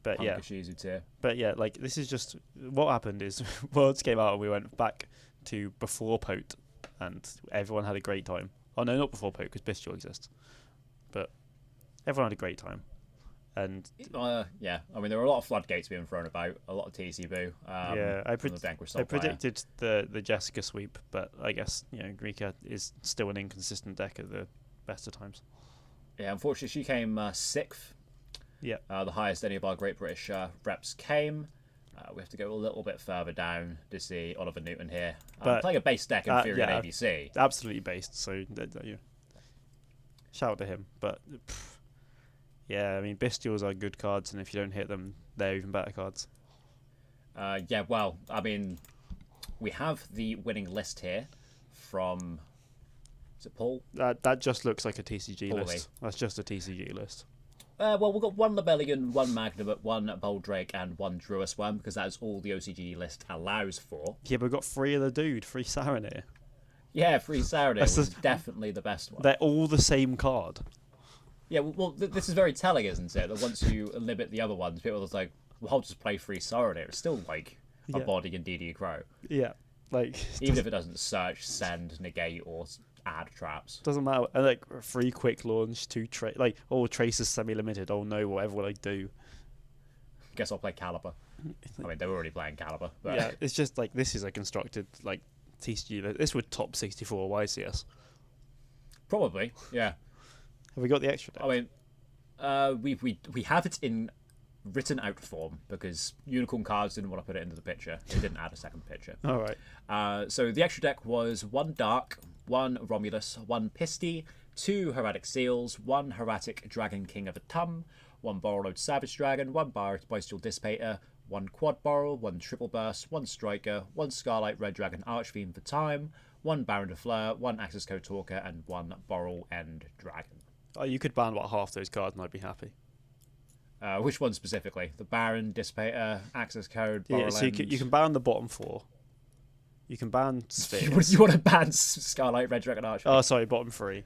But Punk Shizu tier. But yeah, like this is just what happened is Worlds came out and we went back to before Pote and everyone had a great time. Oh no, not before Pote because Bestial exists. But everyone had a great time. And yeah, I mean there were a lot of floodgates being thrown about, a lot of TC boo. I predicted the Jessica sweep, but I guess Rika is still an inconsistent deck at the best of times. Yeah, unfortunately she came 6th. Yeah, the highest any of our Great British reps came. We have to go a little bit further down to see Oliver Newton here. Playing a base deck in theory in ABC. Absolutely based. So shout out to him. But yeah, I mean Bestials are good cards, and if you don't hit them, they're even better cards. Yeah, well, I mean, we have the winning list here from. Is it Paul? That just looks like a TCG Paulie. list. That's just a TCG list. Well, we've got 1 Labellion, 1 Magnum, 1 Boldrake, and 1 Druisworm, because that is all the OCG list allows for. Yeah, but we've got 3 of the dude, 3 Saranir. Yeah, 3 Saturday was definitely the best one. They're all the same card. Yeah, well, this is very telling, isn't it? That once you limit the other ones, people are like, well, I'll just play 3 Saturday. It's still like a body and DD Crow. Yeah, like even if it doesn't search, send, negate, or add traps. Doesn't matter. And like 3 quick launch, 2 Tracer's semi-limited. Oh no, whatever will I do? Guess I'll play Caliber. I mean, they were already playing Caliber. But yeah, it's just like this is a constructed like TCG. This would top 64 YCS. Probably, yeah. Have we got the extra deck? I mean, we have it in written out form because Unicorn Cards didn't want to put it into the picture. They didn't add a second picture. All right. So the extra deck was 1 Dark, 1 Romulus, 1 Pisty, 2 Heretic Seals, 1 Heretic Dragon King of the Tum, 1 Borrowed Savage Dragon, 1 Bestial Dissipator, 1 Quad Borrow, 1 Triple Burst, 1 Striker, 1 Scarlight Red Dragon Archfiend for Time, 1 Baron de Fleur, 1 Access Code Talker, and 1 Borrow End Dragon. Oh, you could ban about half those cards and I'd be happy. Which one specifically? The Baron, Dissipator, Access Code, Borrow Yeah, so you can ban the bottom 4. You can ban Spheres. You want to ban Scarlight Red Dragon Archfiend? Oh, sorry, bottom 3.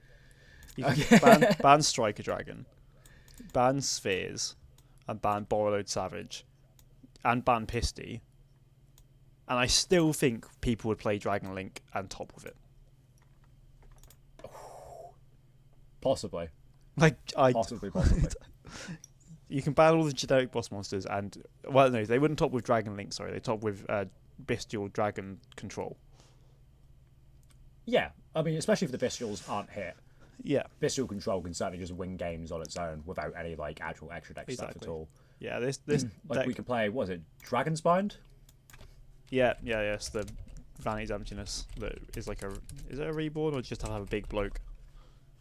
You can ban Striker Dragon, ban Spheres, and ban Borrowed Savage, and ban Pisty. And I still think people would play Dragon Link and top with it. Possibly. Like Possibly. You can ban all the generic boss monsters, and well, no, they wouldn't top with Dragon Link. Sorry, they top with Bestial Dragon Control. Yeah, I mean, especially if the Bestials aren't hit. Yeah, Bestial Control can certainly just win games on its own without any like actual extra deck stuff at all. Yeah, this like deck, we can play. What is it? Dragon's Bind. Yeah, it's the Vanity's Emptiness that is like is it a reborn or just to have a big bloke?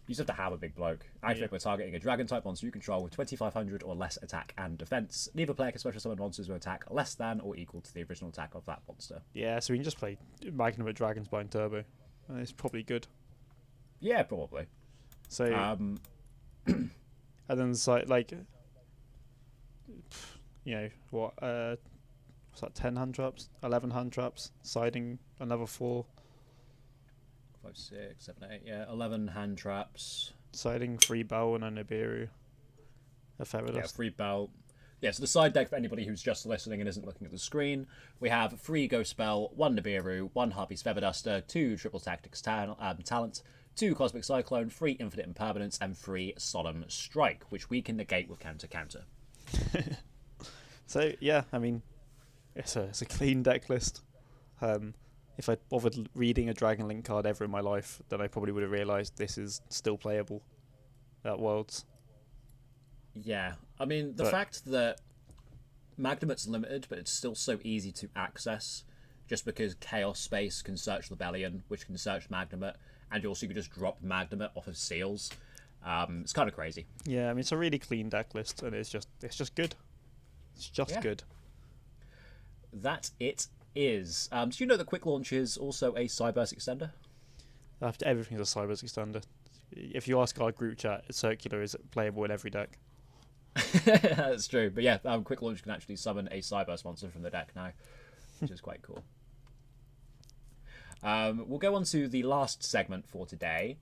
You just have to have a big bloke. Activate by targeting a dragon type monster you control with 2500 or less attack and defense. Neither player can special summon monsters with attack less than or equal to the original attack of that monster. Yeah, so we can just play Magnum at Dragon's Bind Turbo. It's probably good. Yeah, probably. So, and then it's like you know what? What's that? 10 hand traps, 11 hand traps, siding another 4. 5, 6, 7, 8. Yeah, 11 hand traps. Siding 3 Bow and a Nibiru. A Feather Yeah, Dust. 3 Bell. Yeah, so the side deck for anybody who's just listening and isn't looking at the screen, we have 3 Ghost Spell, 1 Nibiru, 1 Harpy's Feather Duster, 2 Triple Tactics Talent, 2 Cosmic Cyclone, 3 Infinite Impermanence, and 3 Solemn Strike, which we can negate with counter. So yeah, I mean, it's a clean deck list. If I'd bothered reading a Dragon Link card ever in my life, then I probably would have realised this is still playable at Worlds. Yeah, I mean, the fact that Magnamit's limited, but it's still so easy to access, just because Chaos Space can search Lebellion, which can search Magnamit, and also you can just drop Magnamit off of seals. It's kind of crazy. Yeah, I mean, it's a really clean deck list, and it's just good. It's just good. That it is. Do you know that Quick Launch is also a Cyberse extender? After everything's a Cyberse extender. If you ask our group chat, Circular is playable in every deck. That's true, but yeah, Quick Launch can actually summon a Cyberse monster from the deck now, which is quite cool. We'll go on to the last segment for today,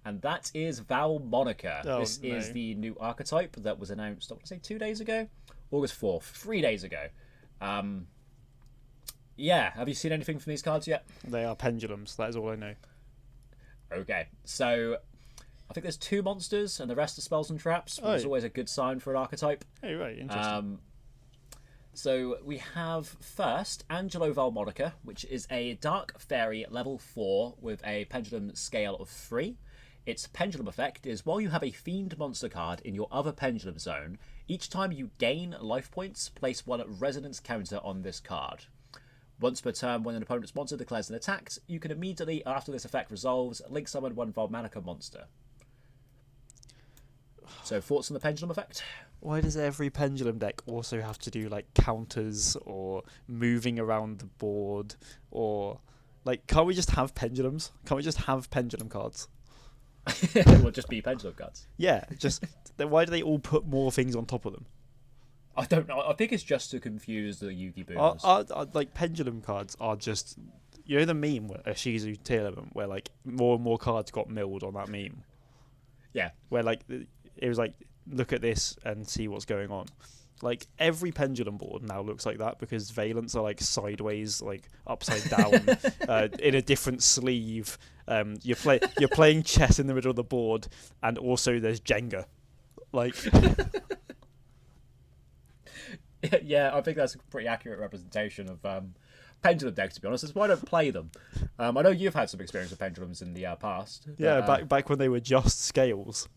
and that is Valmonica. This is the new archetype that was announced, I want to say 2 days ago? August 4th, 3 days ago. Yeah, have you seen anything from these cards yet? They are pendulums, that is all I know. Okay, so I think there's 2 monsters and the rest are spells and traps, which is always a good sign for an archetype. Oh, right, interesting. So we have first Angelo Valmonica, which is a Dark Fairy level 4 with a pendulum scale of 3. Its pendulum effect is while you have a Fiend monster card in your other pendulum zone, each time you gain life points, place 1 resonance counter on this card. Once per turn, when an opponent's monster declares an attack, you can immediately, after this effect resolves, link summon 1 Valmonica monster. So, thoughts on the pendulum effect? Why does every pendulum deck also have to do like counters or moving around the board, or like can't we just have pendulums? Can't we just have pendulum cards? Well, just be pendulum cards. Yeah, just why do they all put more things on top of them? I don't know. I think it's just to confuse the Yugi boomers. Like pendulum cards are just, you know, the meme where Shizu Tearlament, where like more and more cards got milled on that meme. Yeah. Where like it was like, look at this and see what's going on. Like every pendulum board now looks like that because valents are like sideways, like upside down, in a different sleeve. You're playing chess in the middle of the board, and also there's Jenga. Like, yeah, I think that's a pretty accurate representation of pendulum decks. To be honest, that's why I don't play them. I know you've had some experience with pendulums in the past. But, yeah, back when they were just scales.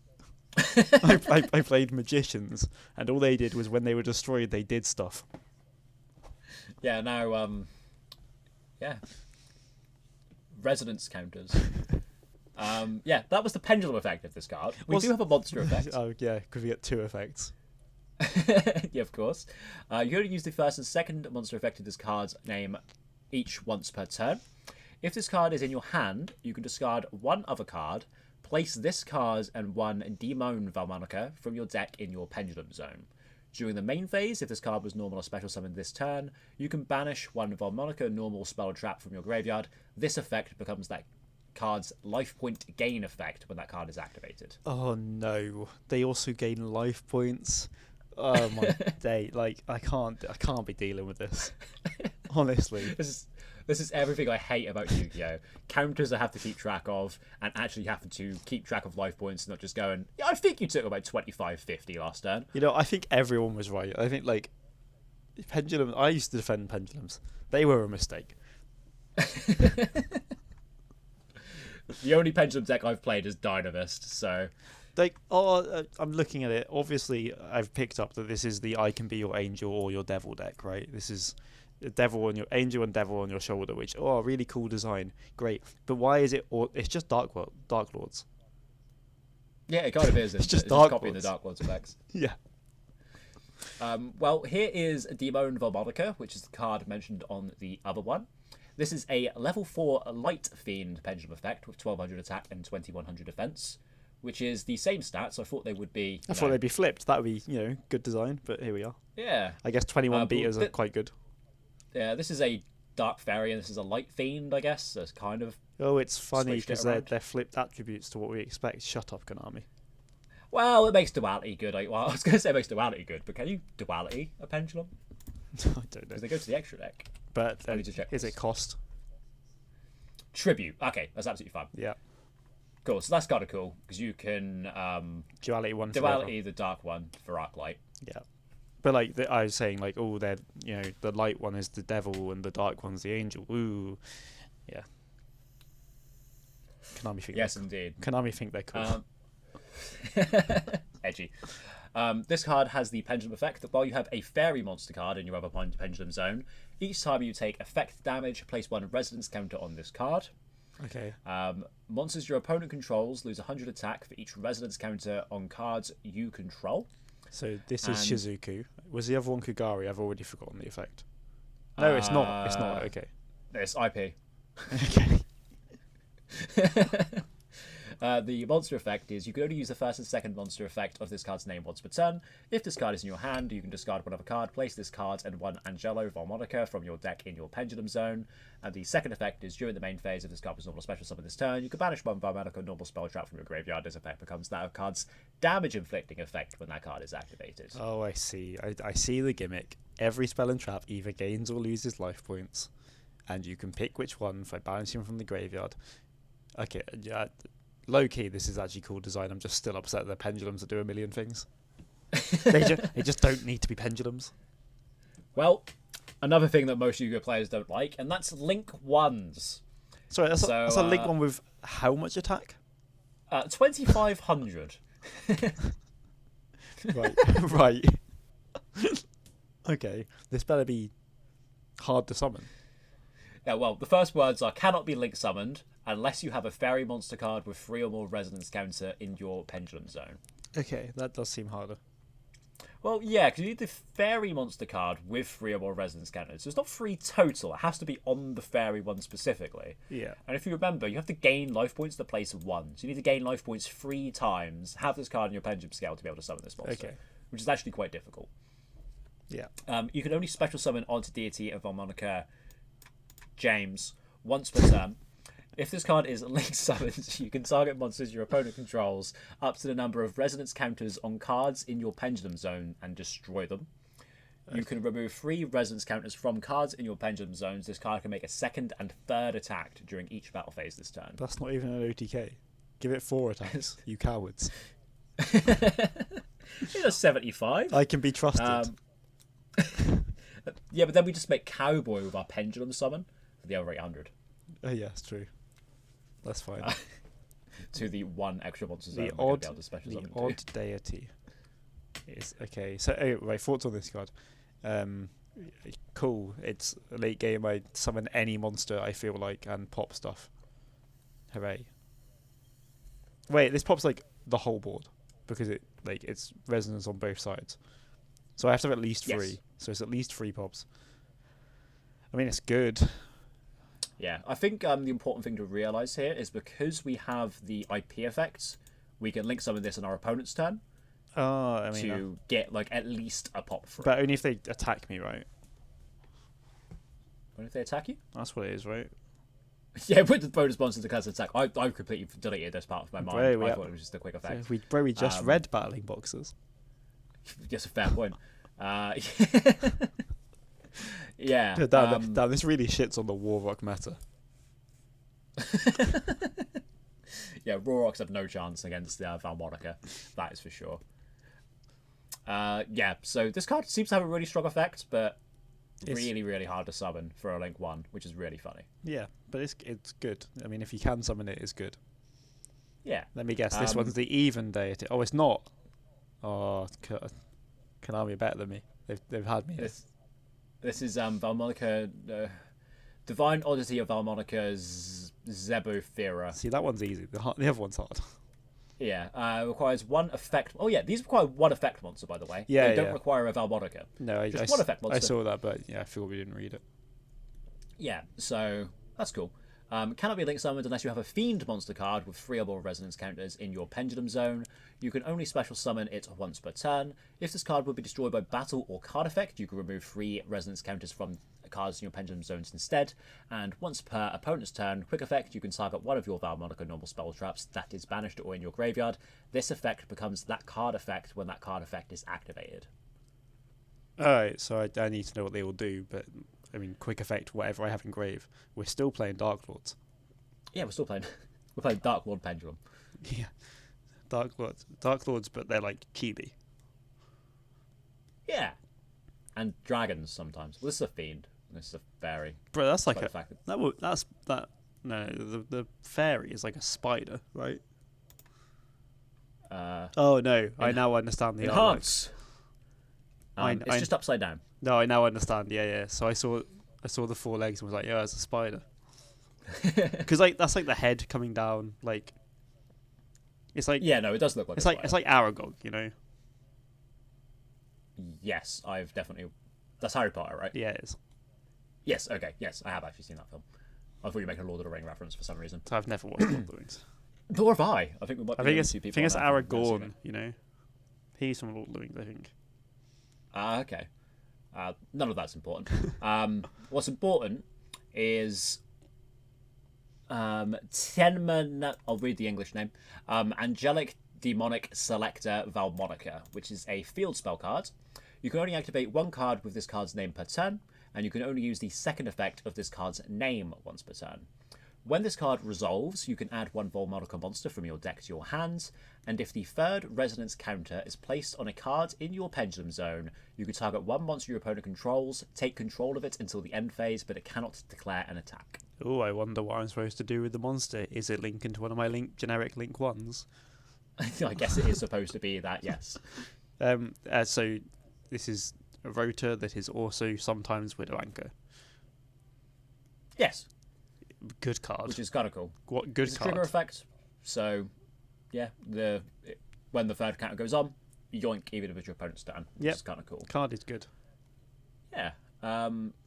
I played magicians, and all they did was when they were destroyed, they did stuff. Yeah, now, yeah, resonance counters. Yeah, that was the pendulum effect of this card. We do have a monster effect. Oh yeah, because we get 2 effects. Yeah, of course. You only use the first and second monster effect of this card's name each once per turn. If this card is in your hand, you can discard 1 other card. Place this card and 1 Demon Valmonica from your deck in your pendulum zone. During the main phase, if this card was normal or special summoned this turn, you can banish 1 Valmonica normal spell or trap from your graveyard. This effect becomes that card's life point gain effect when that card is activated. Oh no, they also gain life points. Oh my day, like I can't be dealing with this. Honestly. This is everything I hate about Yu-Gi-Oh! Counters I have to keep track of, and actually have to keep track of life points, not just going, yeah, I think you took about 25-50 last turn. You know, I think everyone was right. I think, like, pendulum. I used to defend pendulums. They were a mistake. The only pendulum deck I've played is Dynamist, so... Like, I'm looking at it. Obviously, I've picked up that this is the I can be your angel or your devil deck, right? This is the devil on your angel and devil on your shoulder, which really cool design, great. But why is it? It's just Dark Lords. Yeah, it kind of is. It's just copying the Dark Lords effects. Yeah. Well, here is Demon Valmonica, which is the card mentioned on the other one. This is a level 4 Light Fiend pendulum effect with 1200 attack and 2100 defense, which is the same stats. I thought they would be. I thought they'd be flipped. That would be, good design. But here we are. Yeah. I guess 21 beaters are quite good. Yeah, this is a Dark Fairy and this is a Light Fiend, I guess. So it's kind of. Oh, it's funny because they're flipped attributes to what we expect. Shut up, Konami. Well, it makes duality good. I was going to say it makes duality good, but can you duality a pendulum? I don't know. Because they go to the extra deck. But is it cost? Tribute. Okay, that's absolutely fine. Yeah. Cool. So that's kind of cool because you can duality one. Duality the dark one for Arclight. Yeah. But like I was saying, like they're the light one is the devil and the dark one's the angel. Ooh, yeah. Konami think. Yes, indeed. Konami think they're cool. Edgy. This card has the pendulum effect that while you have a fairy monster card in your other pendulum zone, each time you take effect damage, place 1 resonance counter on this card. Okay. Monsters your opponent controls lose 100 attack for each resonance counter on cards you control. So this is Shizuku. Was the other one Kugari? I've already forgotten the effect. No, it's not. It's not. Okay. It's IP. Okay. The monster effect is you can only use the first and second monster effect of this card's name once per turn. If this card is in your hand, you can discard one other card, place this card and 1 Angelo Valmonica from your deck in your pendulum zone. And the second effect is during the main phase, if this card was normal special summon this turn, you can banish 1 Valmonica normal spell trap from your graveyard. This effect becomes that card's damage inflicting effect when that card is activated. Oh, I see. I see the gimmick. Every spell and trap either gains or loses life points, and you can pick which one by banishing from the graveyard. Okay, yeah. Low key, this is actually cool design. I'm just still upset that pendulums that do a million things. they just don't need to be pendulums. Well, another thing that most Yu-Gi-Oh players don't like, and that's Link 1s. Sorry, that's a Link 1 with how much attack? 2,500. Right. Okay, this better be hard to summon. Yeah, well, the first words are cannot be Link summoned unless you have a fairy monster card with 3 or more resonance counter in your pendulum zone. Okay, that does seem harder. Well, yeah, because you need the fairy monster card with 3 or more resonance counters. So it's not 3 total. It has to be on the fairy one specifically. Yeah. And if you remember, you have to gain life points to place 1. So you need to gain life points 3 times, have this card in your pendulum scale to be able to summon this monster. Okay. Which is actually quite difficult. Yeah. You can only special summon onto deity of Valmonica James once per turn. If this card is Link summoned, you can target monsters your opponent controls up to the number of resonance counters on cards in your pendulum zone and destroy them. Okay. You can remove 3 resonance counters from cards in your pendulum zones. This card can make a second and third attack during each battle phase this turn. That's not even an OTK. Give it 4 attacks, you cowards. It's a 75. I can be trusted. Yeah, but then we just make Cowboy with our pendulum summon for the over 800. Yeah, it's true. That's fine. To the 1 extra monster zone. The odd deity is okay. So, right, thoughts on this card? Cool. It's a late game. I summon any monster I feel like and pop stuff. Hooray! Wait, this pops like the whole board because it's resonance on both sides. So I have to have at least 3. Yes. So it's at least 3 pops. I mean, it's good. Yeah, I think the important thing to realise here is because we have the IP effects, we can link summon this on our opponent's turn to get like at least a pop for it. But only if they attack me, right? Only if they attack you? That's what it is, right? Yeah, with the bonus monster to cast attack. I completely deleted this part of my mind. I thought it was just a quick effect. We just read Battling Boxers. Just a fair point. Yeah, Yeah. Damn, this really shits on the Warrock meta. Yeah, Roroks have no chance against Valmonica. That is for sure. Yeah, so this card seems to have a really strong effect, but really, really hard to summon for a Link 1, which is really funny. Yeah, but it's good. I mean, if you can summon it, it's good. Yeah. Let me guess, this one's the even deity. Oh, it's not. Oh, Konami are better than me. They've had me. This is Valmonica, Divine Oddity of Valmonica's Zebothera. See, that one's easy. The other one's hard. Yeah, requires one effect. Oh yeah, these require one effect monster, by the way. Yeah, they don't require a Valmonica. No, just one effect monster. I saw that, but yeah, I feel we didn't read it. Yeah, so that's cool. Cannot be link summoned unless you have a Fiend monster card with 3 or more resonance counters in your Pendulum Zone. You can only special summon it once per turn. If this card would be destroyed by battle or card effect, you can remove 3 resonance counters from cards in your Pendulum Zones instead. And once per opponent's turn, quick effect, you can target one of your Valmonica normal spell traps that is banished or in your graveyard. This effect becomes that card effect when that card effect is activated. Alright, so I need to know what they all do, but I mean, quick effect, whatever I have in grave. We're still playing Dark Lords. Yeah, we're still playing. We're playing Dark Lord Pendulum. Yeah, Dark Lords, but they're like chibi. Yeah, and dragons sometimes. Well, this is a fiend. This is a fairy. Bro, that's like that. No, the fairy is like a spider, right? Oh no, I now understand the enhance. It's just upside down. No, I now understand. Yeah. So I saw the 4 legs and was like, yeah, it's a spider. Because like that's like the head coming down. Like it's like it does look like it's like Aragog, you know. Yes, I've definitely. That's Harry Potter, right? Yeah, it is. Yes. Okay. Yes, I have actually seen that film. I thought you were making a Lord of the Ring reference for some reason. So I've never watched Lord of the Rings. Nor have I. I think we might. I think it's Aragorn. You know, he's from Lord of the Rings, I think. Okay. None of that's important. What's important is Tenman. I'll read the English name. Angelic Demonic Selector Valmonica, which is a field spell card. You can only activate 1 card with this card's name per turn, and you can only use the second effect of this card's name once per turn. When this card resolves, you can add 1 Valmonica monster from your deck to your hand, and if the 3rd resonance counter is placed on a card in your Pendulum Zone, you can target 1 monster your opponent controls, take control of it until the end phase, but it cannot declare an attack. Oh, I wonder what I'm supposed to do with the monster. Is it linked into one of my generic Link 1s? I guess it is supposed to be that, yes. So this is a rotor that is also sometimes Widow Anchor. Yes. Good card. Which is kind of cool. What good it's card? A trigger effect. So, yeah, when the 3rd counter goes on, yoink, even if it's your opponent's turn. Which is kind of cool. Card is good. Yeah.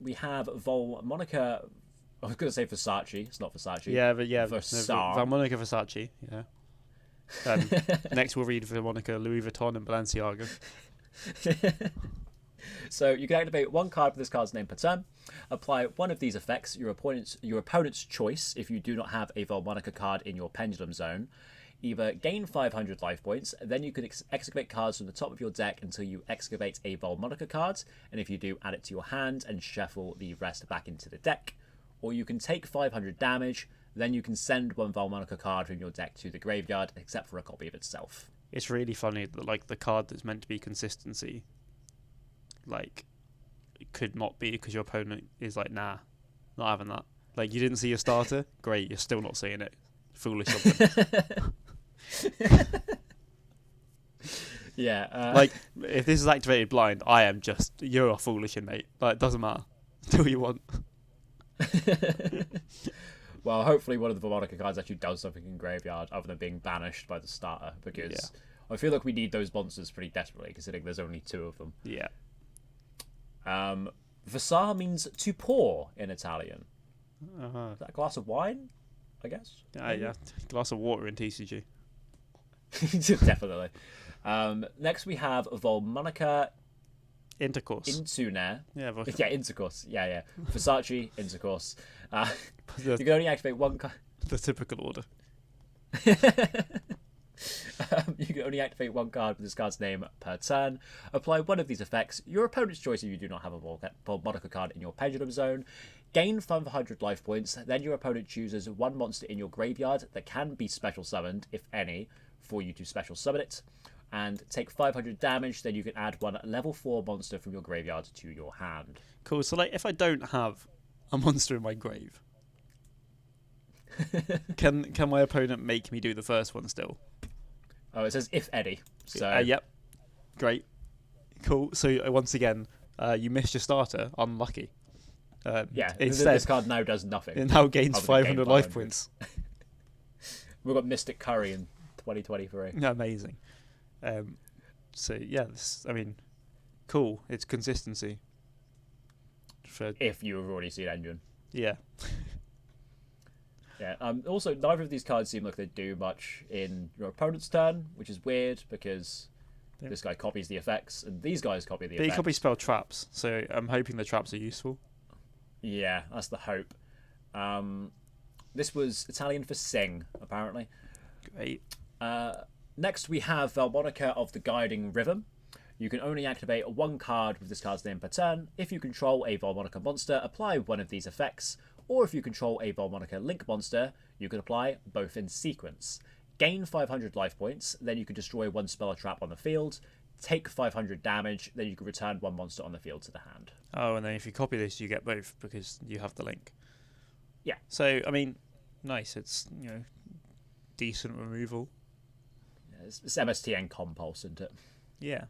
We have Valmonica. I was going to say Versace. It's not Versace. Yeah, but Valmonica Versace. Yeah. Next, we'll read Valmonica, Louis Vuitton, and Balenciaga. So you can activate 1 card with this card's name per turn. Apply one of these effects, your opponent's choice, if you do not have a Valmonica card in your Pendulum Zone. Either gain 500 life points, then you can excavate cards from the top of your deck until you excavate a Valmonica card, and if you do, add it to your hand and shuffle the rest back into the deck. Or you can take 500 damage, then you can send 1 Valmonica card from your deck to the graveyard, except for a copy of itself. It's really funny that like the card that's meant to be consistency, like, it could not be because your opponent is like, nah, not having that. Like, you didn't see your starter? Great, you're still not seeing it. Foolish of them. Yeah. Like, if this is activated blind, you're foolish, mate. Like, it doesn't matter. Do what you want. Well, hopefully one of the Valmonica cards actually does something in graveyard other than being banished by the starter, because I feel like we need those monsters pretty desperately, considering there's only 2 of them. Yeah. Versar means to pour in Italian. Uh-huh. Is that a glass of wine, I guess? Yeah. Glass of water in TCG. Definitely. Next we have Valmonica Intercourse. Intune. Yeah, Intercourse. Yeah. Versace, Intercourse. You can only activate 1 card. The typical order. You can only activate one card with this card's name per turn. Apply one of these effects, your opponent's choice if you do not have a Valmonica card in your Pendulum Zone. Gain 500 life points, then your opponent chooses one monster in your graveyard that can be special summoned, if any, for you to special summon it. And take 500 damage, then you can add one level 4 monster from your graveyard to your hand. Cool, so like if I don't have a monster in my grave, can my opponent make me do the first one still? Oh, it says if any. So yep. Great. Cool. So once again, you missed your starter. Unlucky. Yeah, instead, this card now does nothing. It now gains 500 life points. We've got Mystic Curry in 2023. Amazing. So yeah, I mean, cool. It's consistency. If you have already seen Engine. Yeah. Yeah. Also, neither of these cards seem like they do much in your opponent's turn, which is weird because this guy copies the effects and these guys copy the effects. He copies spell traps, so I'm hoping the traps are useful. Yeah, that's the hope. This was Italian for sing, apparently. Great. Next, we have Valmonica of the Guiding Rhythm. You can only activate one card with this card's name per turn. If you control a Valmonica monster, apply one of these effects. Or if you control a Valmonica Link monster, you can apply both in sequence. Gain 500 life points, then you can destroy one spell or trap on the field. Take 500 damage, then you can return one monster on the field to the hand. Oh, and then if you copy this, you get both because you have the link. Yeah. So, I mean, nice. It's, decent removal. Yeah, it's MSTN compulse, isn't it? Yeah.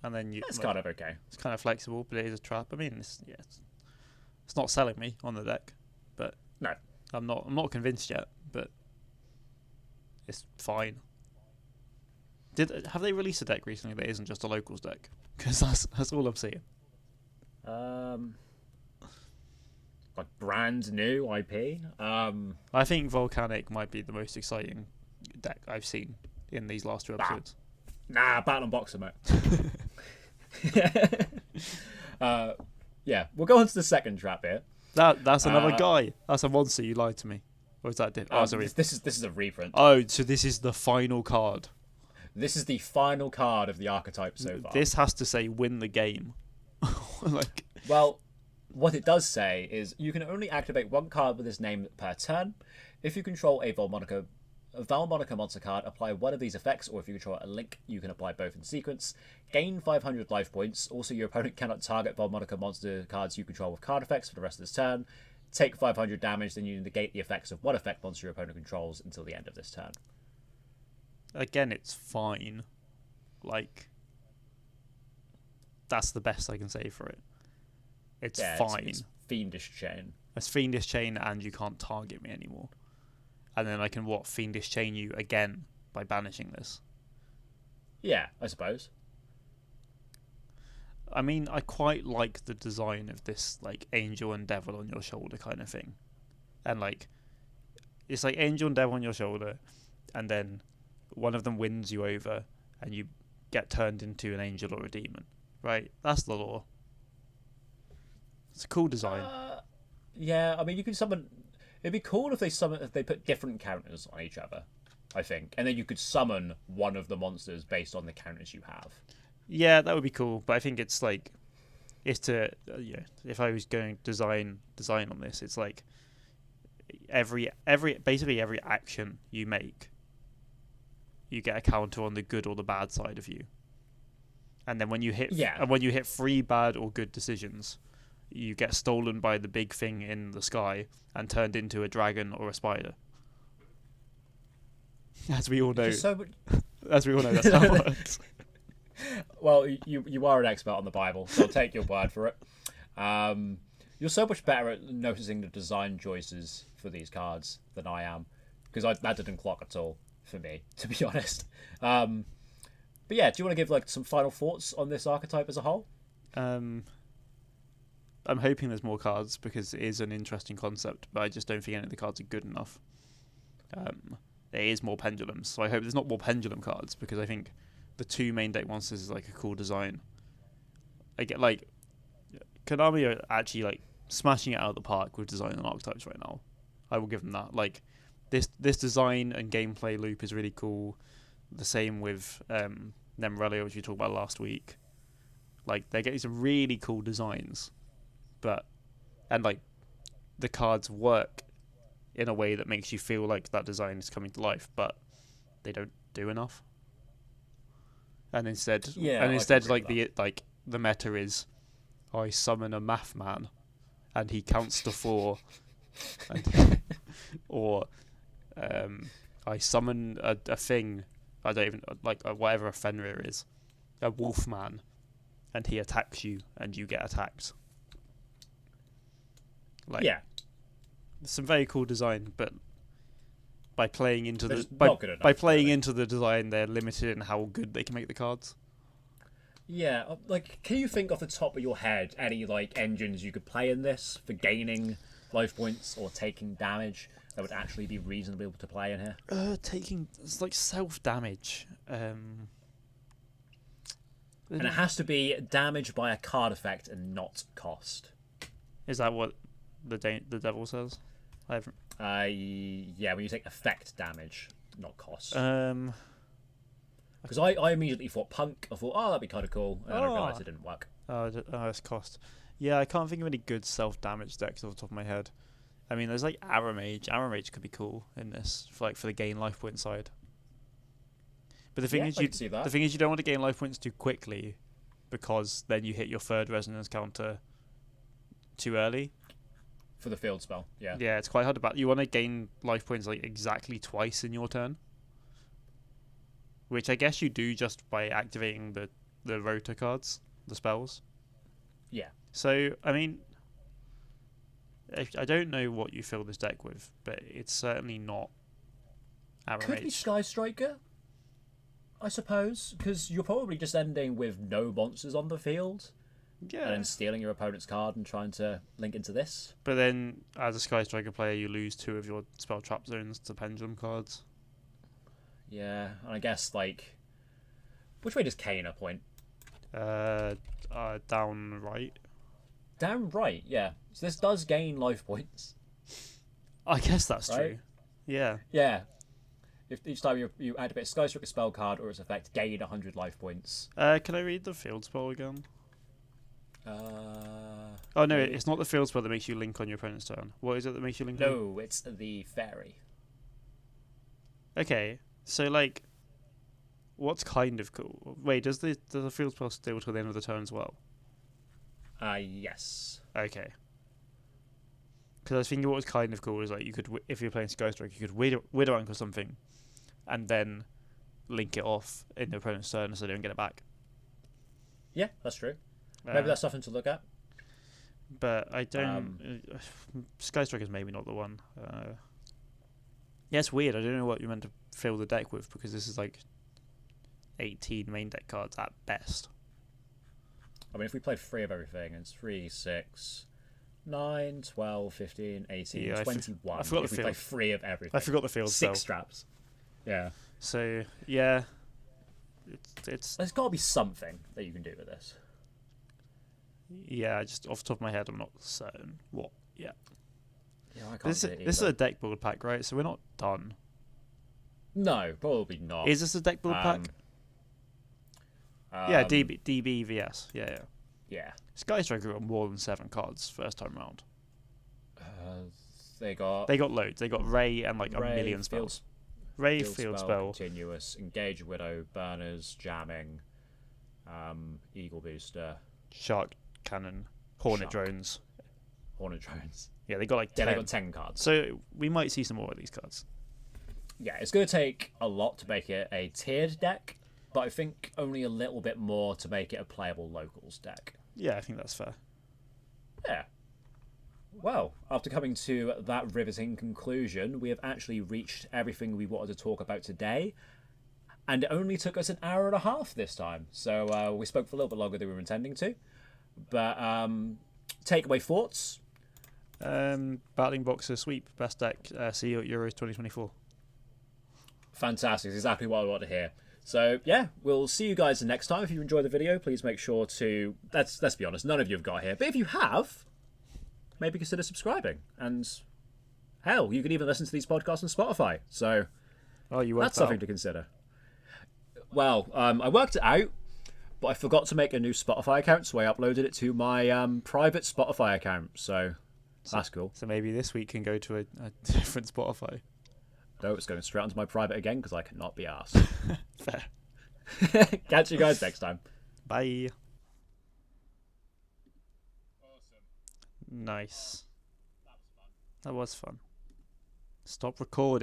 And then it's kind of okay. It's kind of flexible, but it is a trap. I mean, it's not selling me on the deck, but no, I'm not convinced yet. But it's fine. Have they released a deck recently that isn't just a locals deck? Because that's all I'm seeing. Like brand new IP. I think Volcanic might be the most exciting deck I've seen in these last two episodes. Nah, Battlin Boxer, mate. Yeah, we'll go on to the second trap here. That's another guy. That's a monster. You lied to me. Or is that different? Sorry. This is a reprint. Oh, so this is the final card. This is the final card of the archetype so far. This has to say win the game. Well, what it does say is you can only activate one card with this name per turn. If you control a Valmonica monster card, apply one of these effects, or if you control a link, you can apply both in sequence. Gain 500 life points. Also, your opponent cannot target Valmonica monster cards you control with card effects for the rest of this turn. Take 500 damage, then you negate the effects of one effect monster your opponent controls until the end of this turn. Again, it's fine. That's the best I can say for it. It's fine. It's Fiendish Chain. It's Fiendish Chain, and you can't target me anymore. And then I can Fiendish Chain you again by banishing this. Yeah, I suppose. I mean, I quite like the design of this, angel and devil on your shoulder kind of thing. And, it's like angel and devil on your shoulder, and then one of them wins you over, and you get turned into an angel or a demon. Right? That's the lore. It's a cool design. Yeah, I mean, you can summon... It'd be cool if they put different counters on each other, I think. And then you could summon one of the monsters based on the counters you have. Yeah, that would be cool. But I think it's if I was going to design on this, it's basically every action you make, you get a counter on the good or the bad side of you. And then when you hit 3 bad or good decisions, you get stolen by the big thing in the sky and turned into a dragon or a spider. As we all know. That's how it works. Well, you are an expert on the Bible, so I'll take your word for it. You're so much better at noticing the design choices for these cards than I am, because that didn't clock at all for me, to be honest. But yeah, do you want to give some final thoughts on this archetype as a whole? I'm hoping there's more cards because it is an interesting concept, but I just don't think any of the cards are good enough. There is more pendulums, so I hope there's not more pendulum cards because I think the 2 main deck monsters is a cool design. I get Konami are actually smashing it out of the park with design and archetypes right now. I will give them that. This design and gameplay loop is really cool. the same with Nemrelia, which we talked about last week. Like, they get these really cool designs, and like the cards work in a way that makes you feel like that design is coming to life, but they don't do enough. And instead, like the meta is, I summon a math man, and he counts to 4, or I summon a thing. I don't even like whatever a Fenrir is, a wolf man, and he attacks you, and you get attacked. Like, yeah, some very cool design, but by playing into into the design, they're limited in how good they can make the cards. Yeah, like, can you think off the top of your head any like engines you could play in this for gaining life points or taking damage that would actually be reasonably able to play in here? It's like self damage. And it has to be damage by a card effect and not cost. Is that what the devil says? I haven't. Yeah, when you take effect damage, not cost. Because I immediately thought punk. I thought, that'd be kind of cool, and then I realised it didn't work. It's cost. Yeah, I can't think of any good self damage decks off the top of my head. I mean, there's like Arrow Mage. Arrow Mage could be cool in this, for the gain life point side. But the thing is, you don't want to gain life points too quickly, because then you hit your third resonance counter too early. For the field spell, yeah. Yeah, it's quite hard to battle. You want to gain life points like exactly twice in your turn, which I guess you do just by activating the rotor cards, the spells. Yeah. So, I mean, I don't know what you fill this deck with, but it's certainly not Arrow Mage. Could be Sky Striker, I suppose, because you're probably just ending with no monsters on the field. Yeah. And then stealing your opponent's card and trying to link into this. But then, as a Sky Striker player, you lose 2 of your spell trap zones to pendulum cards. Yeah, and I guess, like, which way does Kana point? Down right. Down right, yeah. So this does gain life points. I guess that's right? true. Yeah. Yeah. If each time you activate a Sky Striker spell card or its effect, gain 100 life points. Can I read the field spell again? Oh no, it's not the field spell that makes you link on your opponent's turn. What is it that makes you link? No, it's the fairy. Okay, so like, what's kind of cool? Wait, does the field spell steal till the end of the turn as well? Yes. Okay. Because I was thinking what was kind of cool is like you could, if you're playing Sky Strike, you could widow anchor something, and then link it off in the opponent's turn so they don't get it back. Yeah, that's true. Maybe that's something to look at. But I don't. Sky Strike is maybe not the one. Yeah, it's weird. I don't know what you're meant to fill the deck with, because this is like 18 main deck cards at best. I mean, if we played 3 of everything, it's 3, 6, 9, 12, 15, 18, yeah, 21. I forgot if we play 3 of everything. I forgot the field 6 straps. Yeah. So, yeah. It's There's got to be something that you can do with this. Yeah, just off the top of my head, I'm not certain what. Yeah. Yeah, I can't This is a deck build pack, right? So we're not done. No, probably not. Is this a deck build pack? Yeah, DB VS. Yeah. Yeah. Sky Striker got more than 7 cards first time round. They got loads. They got Ray and like a million spells. Ray field spell, continuous, engage widow, burners, jamming, eagle booster, shark cannon, hornet drones. Yeah, they got like 10. Yeah, they got 10 cards. So we might see some more of these cards. Yeah, it's going to take a lot to make it a tiered deck, but I think only a little bit more to make it a playable locals deck. Yeah, I think that's fair. Yeah. Well, after coming to that riveting conclusion, we have actually reached everything we wanted to talk about today, and it only took us an hour and a half this time, so we spoke for a little bit longer than we were intending to. But takeaway thoughts? Battling Boxer sweep, best deck, see you at Euros 2024. Fantastic, exactly what I want to hear. So, yeah, we'll see you guys next time. If you enjoyed the video, please make sure to... Let's be honest, none of you have got here. But if you have, maybe consider subscribing. And, hell, you can even listen to these podcasts on Spotify. So, that's something to consider. Well, I worked it out, but I forgot to make a new Spotify account, so I uploaded it to my private Spotify account. So that's cool. So maybe this week can go to a different Spotify. No, it's going straight onto my private again because I cannot be arsed. Fair. Catch you guys next time. Bye. Nice. That was fun. Stop recording.